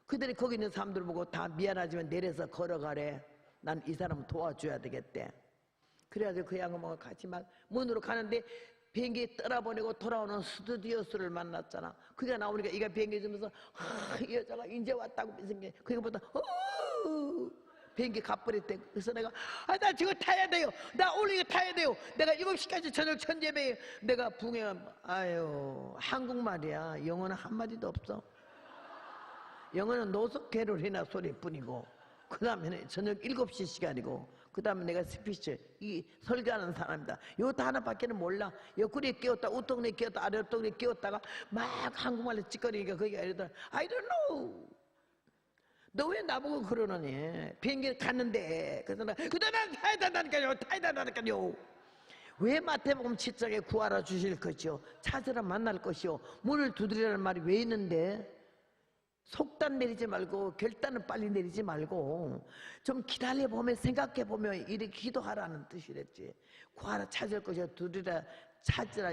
그들이 거기 있는 사람들 보고 다 미안하지만 내려서 걸어가래. 난 이 사람 도와줘야 되겠대. 그래가지고 그 양반하고 같이 막 문으로 가는데 비행기 떠나보내고 돌아오는 스튜디오스를 만났잖아. 그게 나오니까 이가 비행기 주면서 이 여자가 이제 왔다고 생각해. 그거보다 비행기 가버렸대. 그래서 내가 나 지금 타야 돼요. 나 오늘 이거 타야 돼요. 내가 7시까지 저녁 천재배에 내가 붕해하면 아유 한국말이야. 영어는 한마디도 없어. 영어는 노숙개롤이나 소리뿐이고 그 다음에 저녁 7시 시간이고, 그 다음에 내가 스피치, 이 설교하는 사람이다. 요것도 하나밖에는 몰라. 옆구리에 끼웠다, 우뚱이에 끼웠다, 아래 엉덩이에 끼웠다가 막 한국말로 찌꺼리니까 거기가 이러더라. I don't know. 너 왜 나보고 그러느니? 비행기 갔는데. 그래서 난 타야 된다니까요. 왜 마태복음 7장에 구하라 주실 것이요, 찾으라 만날 것이요, 문을 두드리라는 말이 왜 있는데? 속단 내리지 말고 결단은 빨리 내리지 말고 좀 기다려보면, 생각해보면 이렇게 기도하라는 뜻이랬지. 구하라 찾을 것이요, 두드리라 찾으라,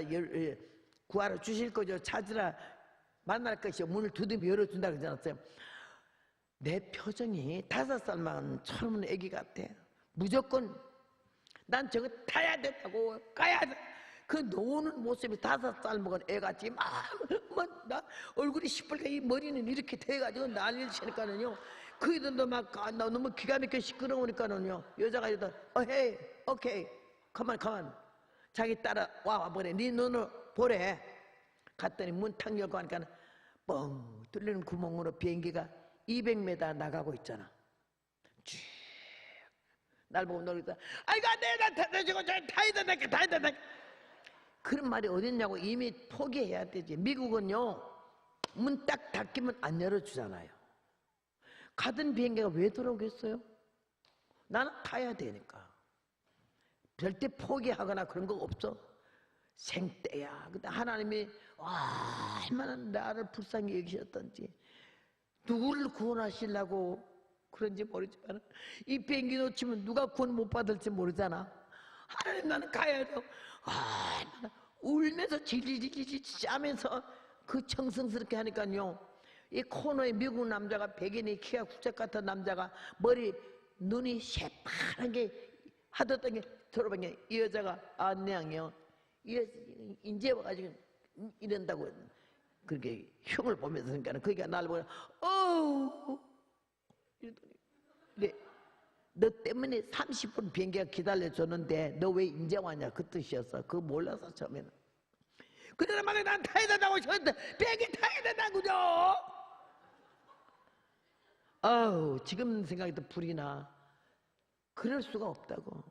구하라 주실 것이요, 찾으라 만날 것이요, 문을 두드리면 열어준다 그러지 않았어요? 내 표정이 5살만 처음 애기 같아. 무조건 난 저거 타야 된다고, 가야 돼. 그 노는 모습이 5살 먹은 애같이 나 얼굴이 시뻘게, 이 머리는 이렇게 돼가지고 난리를 치니까는요, 그이들도 막 나 너무 기가 막혀 시끄러우니까는요, 여자가 이러다 헤이 오케이 가만 자기 따라 와보래. 네 눈을 보래. 갔더니 문 탁 열고 하니까 뻥 뚫리는 구멍으로 비행기가 200m 나가고 있잖아. 쭉 날 보고 놀리다. 아이고 안돼, 나 타야 된다. 그런 말이 어딨냐고. 이미 포기해야 되지. 미국은요, 문 딱 닫히면 안 열어주잖아요. 가던 비행기가 왜 들어오겠어요? 나는 타야 되니까. 절대 포기하거나 그런 거 없어. 생떼야. 근데 하나님이 얼마나 나를 불쌍히 여기셨던지, 누구를 구원하시려고 그런지 모르지만 이 비행기 놓치면 누가 구원 못 받을지 모르잖아. 하나님, 나는 가야 돼. 울면서 질질질질 짜면서 그 청성스럽게 하니까요, 이 코너에 미국 남자가, 백인이 키가 구석 같은 남자가 머리 눈이 새파란 게 하던 게 들어본 게, 이 여자가 안녕이요, 이제 와가지고 이런다고 그렇게 흉을 보면서 그러니까 거기가 나를 보고 이러더니, 네, 너 때문에 30분 비행기가 기다려줬는데 너 왜 인제 왔냐, 그 뜻이었어. 그거 몰라서 처음에는. 그러나 말에 난 타야 된다고 했는데 비행기 타야 된다고요. 지금 생각해도 불이 나. 그럴 수가 없다고.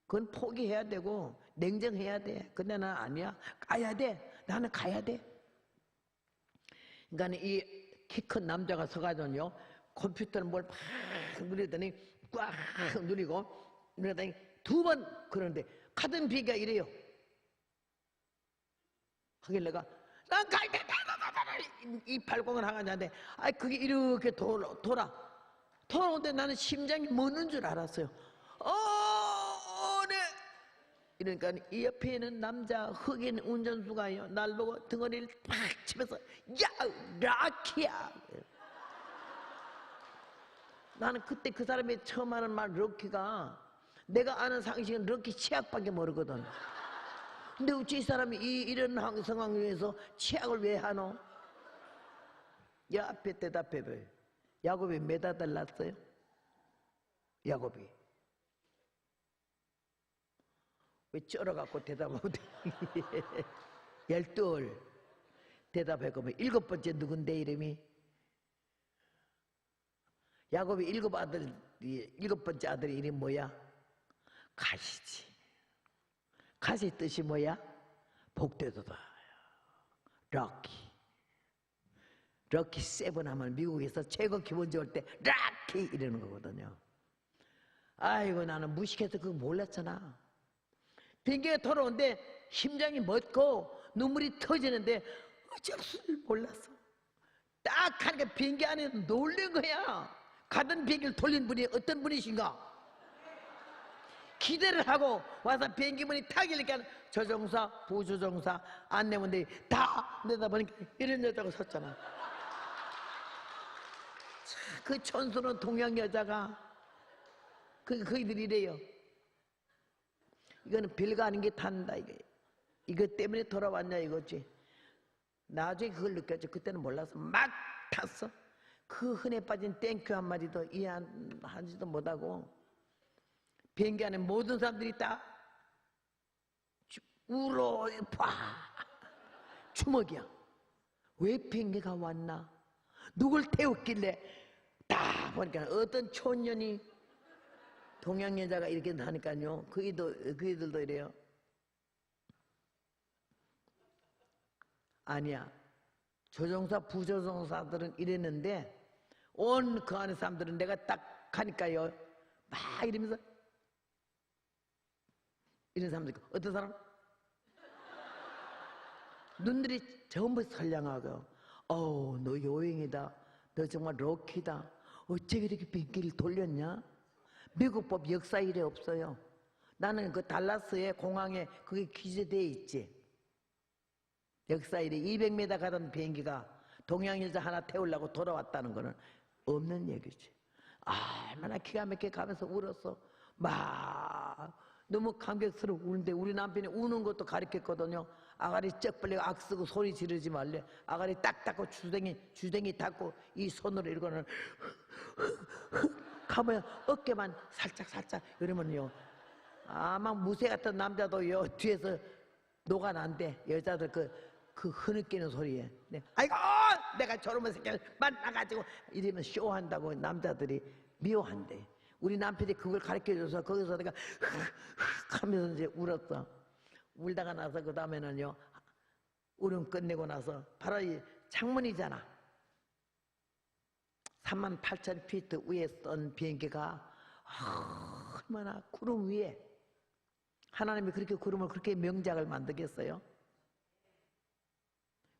그건 포기해야 되고 냉정해야 돼. 근데 난 아니야. 가야 돼. 나는 가야 돼. 그러니까 이 키 큰 남자가 서가지고요, 컴퓨터를 뭘 막 누르더니 꽉 누르고 누르더니 2번 그러는데 가던 비행기가 이래요. 하길래 내가 난 가야 돼. 이 발공을 하가는데 그게 이렇게 돌아오는데 나는 심장이 멎는 줄 알았어요. 네. 이러니까 이 옆에 있는 남자 흑인 운전수가요, 날 보고 등어리를 팍 치면서 야 락키야. 나는 그때 그 사람이 처음 하는 말 럭키가, 내가 아는 상식은 럭키 치약밖에 모르거든. 근데 어찌 이 사람이 이런 상황에서 치약을 왜 하노? 야, 앞에 대답해봐요. 야곱이 몇 아들 낳았어요? 야곱이 왜 쩔어갖고 대답 못해? 12. 대답해보면 7번째 누군데 이름이? 야곱이 7번째 아들의 이름이 뭐야? 가시지. 가시 뜻이 뭐야? 복되도다. 럭키 7 하면 미국에서 최고 기본적일 때 럭키 이러는 거거든요. 아이고, 나는 무식해서 그거 몰랐잖아. 비행기가 돌아오는데 심장이 멎고 눈물이 터지는데 어쩔 줄 몰랐어. 딱 하니까 비행기 안에 놀란 거야. 가던 비행기를 돌린 분이 어떤 분이신가? 기대를 하고 와서 비행기 문이 탁 열리니까 조종사, 부조종사, 안내원들이 다 내다보니까 이런 여자가 섰잖아. 그 촌스러운 동양 여자가 그이들이 이래요. 이거는 별거 아닌 게 탄다. 이거 때문에 돌아왔냐 이거지. 나중에 그걸 느꼈지. 그때는 몰라서 막 탔어. 그 흔해 빠진 땡큐 한마디도 이해하지도 못하고 비행기 안에 모든 사람들이 다 울어 주먹이야. 왜 비행기가 왔나? 누굴 태웠길래 다 보니까 어떤 촌년이 동양 여자가 이렇게 하니까요. 그 애들도 이래요. 아니야. 조종사, 부조종사들은 이랬는데 온 그 안에 사람들은 내가 딱 하니까요. 막 이러면서 이런 사람들 있고 어떤 사람? 눈들이 전부 선량하고 너 요행이다. 너 정말 럭키다. 어째 이렇게 비행기를 돌렸냐? 미국법 역사 이래 없어요. 나는 그 달라스의 공항에 그게 기재되어 있지. 역사 이래 200m 가던 비행기가 동양 여자 하나 태우려고 돌아왔다는 거는 없는 얘기지. 얼마나 기가 막히게 가면서 울었어. 막 너무 감격스럽고 우는데 우리 남편이 우는 것도 가르쳤거든요. 아가리 쩍 벌리고 악쓰고 소리 지르지 말래. 아가리 딱 닦고 주댕이 닦고 이 손으로 이러고는 가면 어깨만 살짝 이러면요. 막 무쇠 같은 남자도요 뒤에서 녹아난대. 여자들 그 흐느끼는 소리에. 네. 아이고 내가 저놈의 새끼를 만나가지고 이러면 쇼한다고 남자들이 미워한대. 우리 남편이 그걸 가르쳐줘서 거기서 내가 하면서 이제 울었어. 울다가 나서 그 다음에는요 울음 끝내고 나서 바로 이 창문이잖아. 38,000피트 위에 쏜 비행기가 얼마나 구름 위에 하나님이 그렇게 구름을 그렇게 명작을 만들겠어요?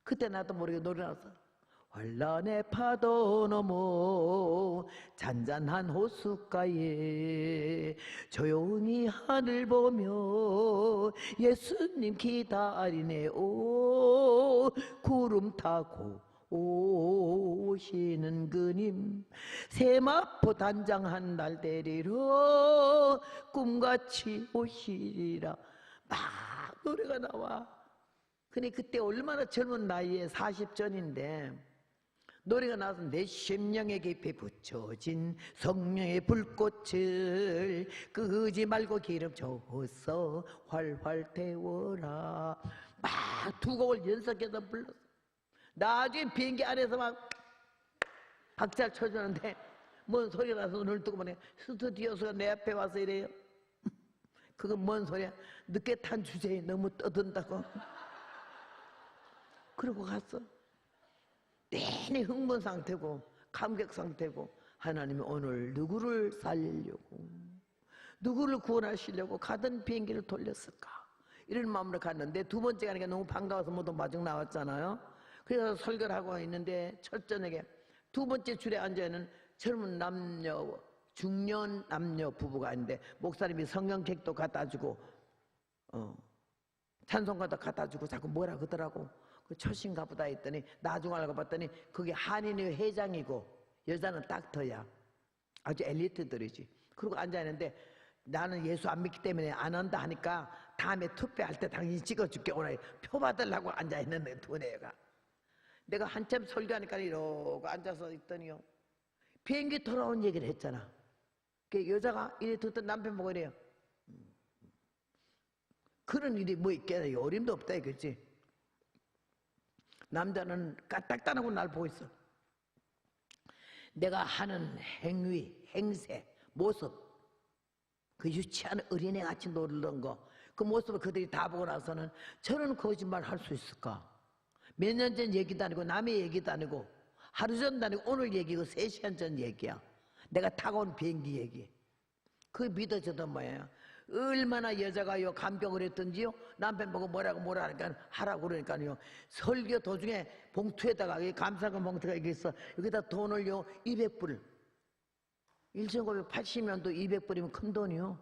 그때 나도 모르게 노래 나왔어. 환란의 파도 넘어 잔잔한 호숫가에 조용히 하늘 보며 예수님 기다리네. 오 구름 타고 오시는 그님 세마포 단장한 날 데리러 꿈같이 오시리라. 막 노래가 나와. 근데 그때 얼마나 젊은 나이에 40전인데 노래가 나와서 내 심령에 깊이 붙여진 성령의 불꽃을 끄지 말고 기름 줘서 활활 태워라. 막 두 곡을 연속해서 불렀어. 나중에 비행기 안에서 막 박자를 쳐주는데 뭔 소리가 나서 눈을 뜨고 보니 스튜디오스가 내 앞에 와서 이래요. 그건 뭔 소리야? 늦게 탄 주제에 너무 떠든다고. 그러고 갔어. 내내 흥분 상태고 감격 상태고 하나님이 오늘 누구를 살리려고 누구를 구원하시려고 가던 비행기를 돌렸을까 이런 마음으로 갔는데 두 번째 가니까 너무 반가워서 모두 마중 나왔잖아요. 그래서 설교를 하고 있는데 첫 저녁에 두 번째 줄에 앉아있는 젊은 남녀 중년 남녀 부부가 있는데 목사님이 성경책도 갖다주고 찬송가도 갖다주고 자꾸 뭐라 그러더라고. 그 처신가 보다 했더니 나중에 알고 봤더니 그게 한인회 회장이고 여자는 닥터야. 아주 엘리트들이지. 그리고 앉아있는데 나는 예수 안 믿기 때문에 안 한다 하니까 다음에 투표할 때 당신이 찍어줄게 오늘 표 받으려고 앉아있는 두 애가. 내가 한참 설교하니까 이러고 앉아서 있더니요 비행기 돌아온 얘기를 했잖아. 그 여자가 이래 듣던 남편 보고 이래요. 그런 일이 뭐 있겠냐. 어림도 없다 이거지. 남자는 까딱단하고 날 보고 있어. 내가 하는 행위, 행세, 모습 그 유치한 어린애같이 놀던 거 그 모습을 그들이 다 보고 나서는 저는 거짓말 할 수 있을까? 몇 년 전 얘기도 아니고 남의 얘기도 아니고 하루 전도 아니고 오늘 얘기고 3시간 전 얘기야. 내가 타고 온 비행기 얘기. 그게 믿어져도 뭐예요. 얼마나 여자가요 감격을 했던지요. 남편 보고 뭐라고 하니까 하라고 그러니까요. 설교 도중에 봉투에다가 감사금 봉투가 여기 있어. 여기다 돈을요 200불 1980년도 200불이면 큰 돈이요.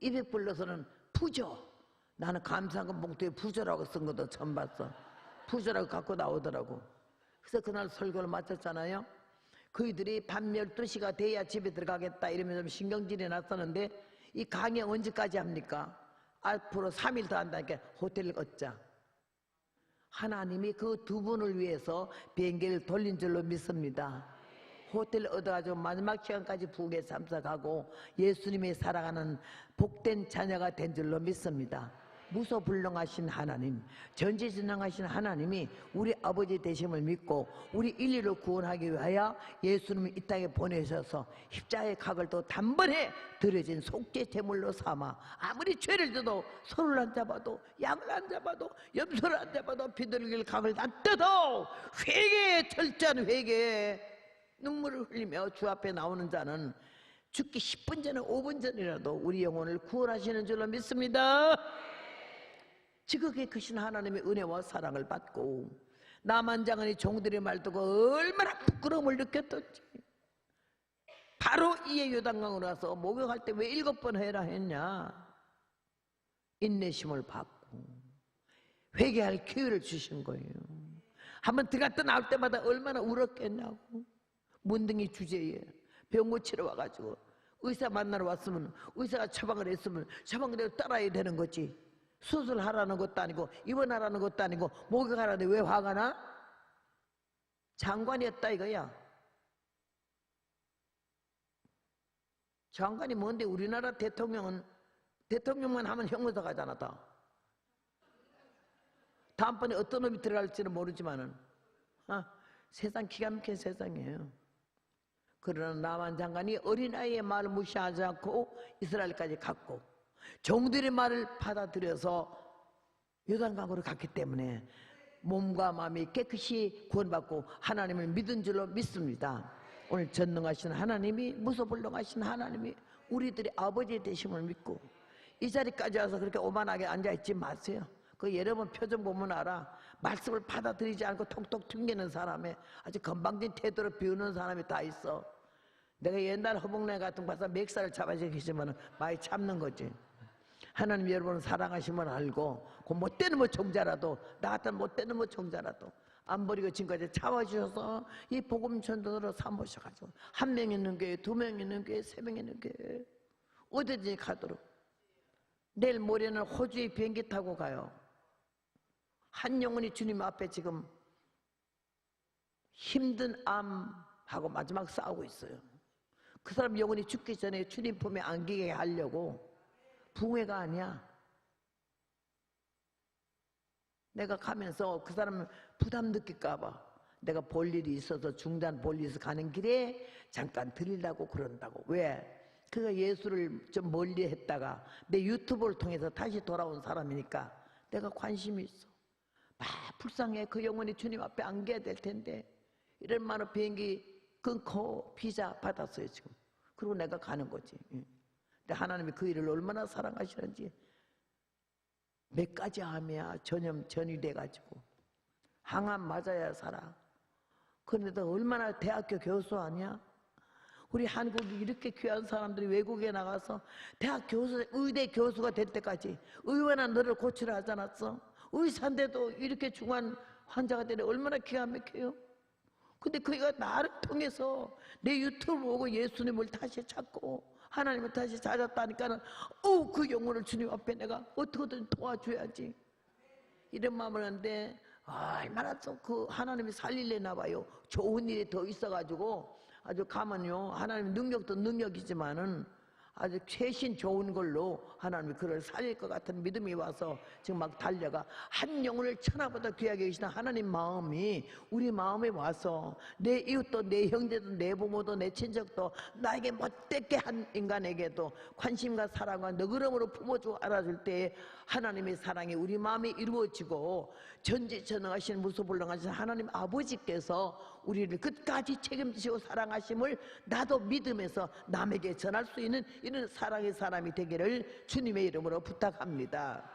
200불 넣어서는 부조. 나는 감사금 봉투에 부조라고 쓴 것도 처음 봤어. 부조라고 갖고 나오더라고. 그래서 그날 설교를 마쳤잖아요. 그이들이 밤 12시가 돼야 집에 들어가겠다 이러면서 신경질이 났었는데 이 강의 언제까지 합니까? 앞으로 3일 더 한다니까 호텔을 얻자. 하나님이 그 두 분을 위해서 비행기를 돌린 줄로 믿습니다. 호텔을 얻어가지고 마지막 시간까지 부흥에 참석하고 예수님이 살아가는 복된 자녀가 된 줄로 믿습니다. 무소불능하신 하나님, 전지전능하신 하나님이 우리 아버지 되심을 믿고 우리 인류를 구원하기 위하여 예수님을 이 땅에 보내셔서 십자가의 각을 또 단번에 들여진 속죄 제물로 삼아 아무리 죄를 져도 손을 안 잡아도 양을 안 잡아도 염소를 안 잡아도 비둘기를 각을 다 뜯어 회개에 철저한 회개에 눈물을 흘리며 주 앞에 나오는 자는 죽기 10분 전에 5분 전이라도 우리 영혼을 구원하시는 줄로 믿습니다. 지극히 크신 하나님의 은혜와 사랑을 받고 나만장하니 종들의 말 듣고 얼마나 부끄러움을 느꼈던지 바로 이에 요단강으로 와서 목욕할 때 왜 7번 해라 했냐. 인내심을 받고 회개할 기회를 주신 거예요. 한번 들어갔다 나올 때마다 얼마나 울었겠냐고. 문둥이 주제에 병 고치러 와가지고 의사 만나러 왔으면 의사가 처방을 했으면 처방대로 따라야 되는 거지. 수술하라는 것도 아니고 입원하라는 것도 아니고 목욕하라는데 왜 화가 나? 장관이었다 이거야. 장관이 뭔데 우리나라 대통령만 하면 형무소 가잖아 다. 다음번에 어떤 놈이 들어갈지는 모르지만은 세상 기가 막힌 세상이에요. 그러나 나만 장관이 어린아이의 말을 무시하지 않고 이스라엘까지 갔고 종들의 말을 받아들여서 요단강으로 갔기 때문에 몸과 마음이 깨끗이 구원받고 하나님을 믿은 줄로 믿습니다. 오늘 전능하신 하나님이 무소불능하신 하나님이 우리들의 아버지 되심을 믿고 이 자리까지 와서 그렇게 오만하게 앉아있지 마세요. 그 여러분 표정 보면 알아. 말씀을 받아들이지 않고 톡톡 튕기는 사람에 아주 건방진 태도로 비우는 사람이 다 있어. 내가 옛날 허봉래 같은 거 봐서 멱살을 잡아주시면 많이 참는 거지. 하나님 여러분을 사랑하심을 알고 그 못되는 뭐 종자라도 나 같은 못되는 뭐 종자라도 안 버리고 지금까지 참아주셔서 이 복음 전도로 삼으셔가지고 한 명 있는 교회, 2명 있는 교회, 3명 있는 교회 어디든지 가도록. 내일 모레는 호주에 비행기 타고 가요. 한 영혼이 주님 앞에 지금 힘든 암하고 마지막 싸우고 있어요. 그 사람 영혼이 죽기 전에 주님 품에 안기게 하려고. 붕해가 아니야. 내가 가면서 그 사람 부담 느낄까 봐 내가 볼 일이 있어서 중단 볼 일이 있어서 가는 길에 잠깐 들리려고 그런다고. 왜? 그가 예수를 좀 멀리 했다가 내 유튜브를 통해서 다시 돌아온 사람이니까 내가 관심이 있어. 막 불쌍해. 그 영혼이 주님 앞에 안겨야 될 텐데 이런 많은 비행기 끊고 비자 받았어요 지금. 그리고 내가 가는 거지. 근데 하나님이 그 일을 얼마나 사랑하시는지 몇 가지 암이야 전이돼가지고 항암 맞아야 살아. 그런데도 얼마나 대학교 교수 아니야? 우리 한국이 이렇게 귀한 사람들이 외국에 나가서 대학 교수, 의대 교수가 될 때까지 의원아 너를 고치라 하지 않았어? 의사인데도 이렇게 중한 환자가 되니 얼마나 기가 막혀요. 근데 그가 나를 통해서 내 유튜브 보고 예수님을 다시 찾고 하나님을 다시 찾았다니까는 그 영혼을 주님 앞에 내가 어떻게든 도와줘야지 이런 마음을 하는데 얼마나 또 그 하나님이 살릴래나 봐요. 좋은 일이 더 있어가지고 아주 가면요 하나님 능력도 능력이지만은 아주 최신 좋은 걸로 하나님이 그를 살릴 것 같은 믿음이 와서 지금 막 달려가 한 영혼을 천하보다 귀하게 계시는 하나님 마음이 우리 마음에 와서 내 이웃도 내 형제도 내 부모도 내 친척도 나에게 못되게 한 인간에게도 관심과 사랑과 너그러움으로 품어주고 알아줄 때에 하나님의 사랑이 우리 마음에 이루어지고 전지전능하신 무소불능하신 하나님 아버지께서 우리를 끝까지 책임지시고 사랑하심을 나도 믿으면서 남에게 전할 수 있는 이런 사랑의 사람이 되기를 주님의 이름으로 부탁합니다.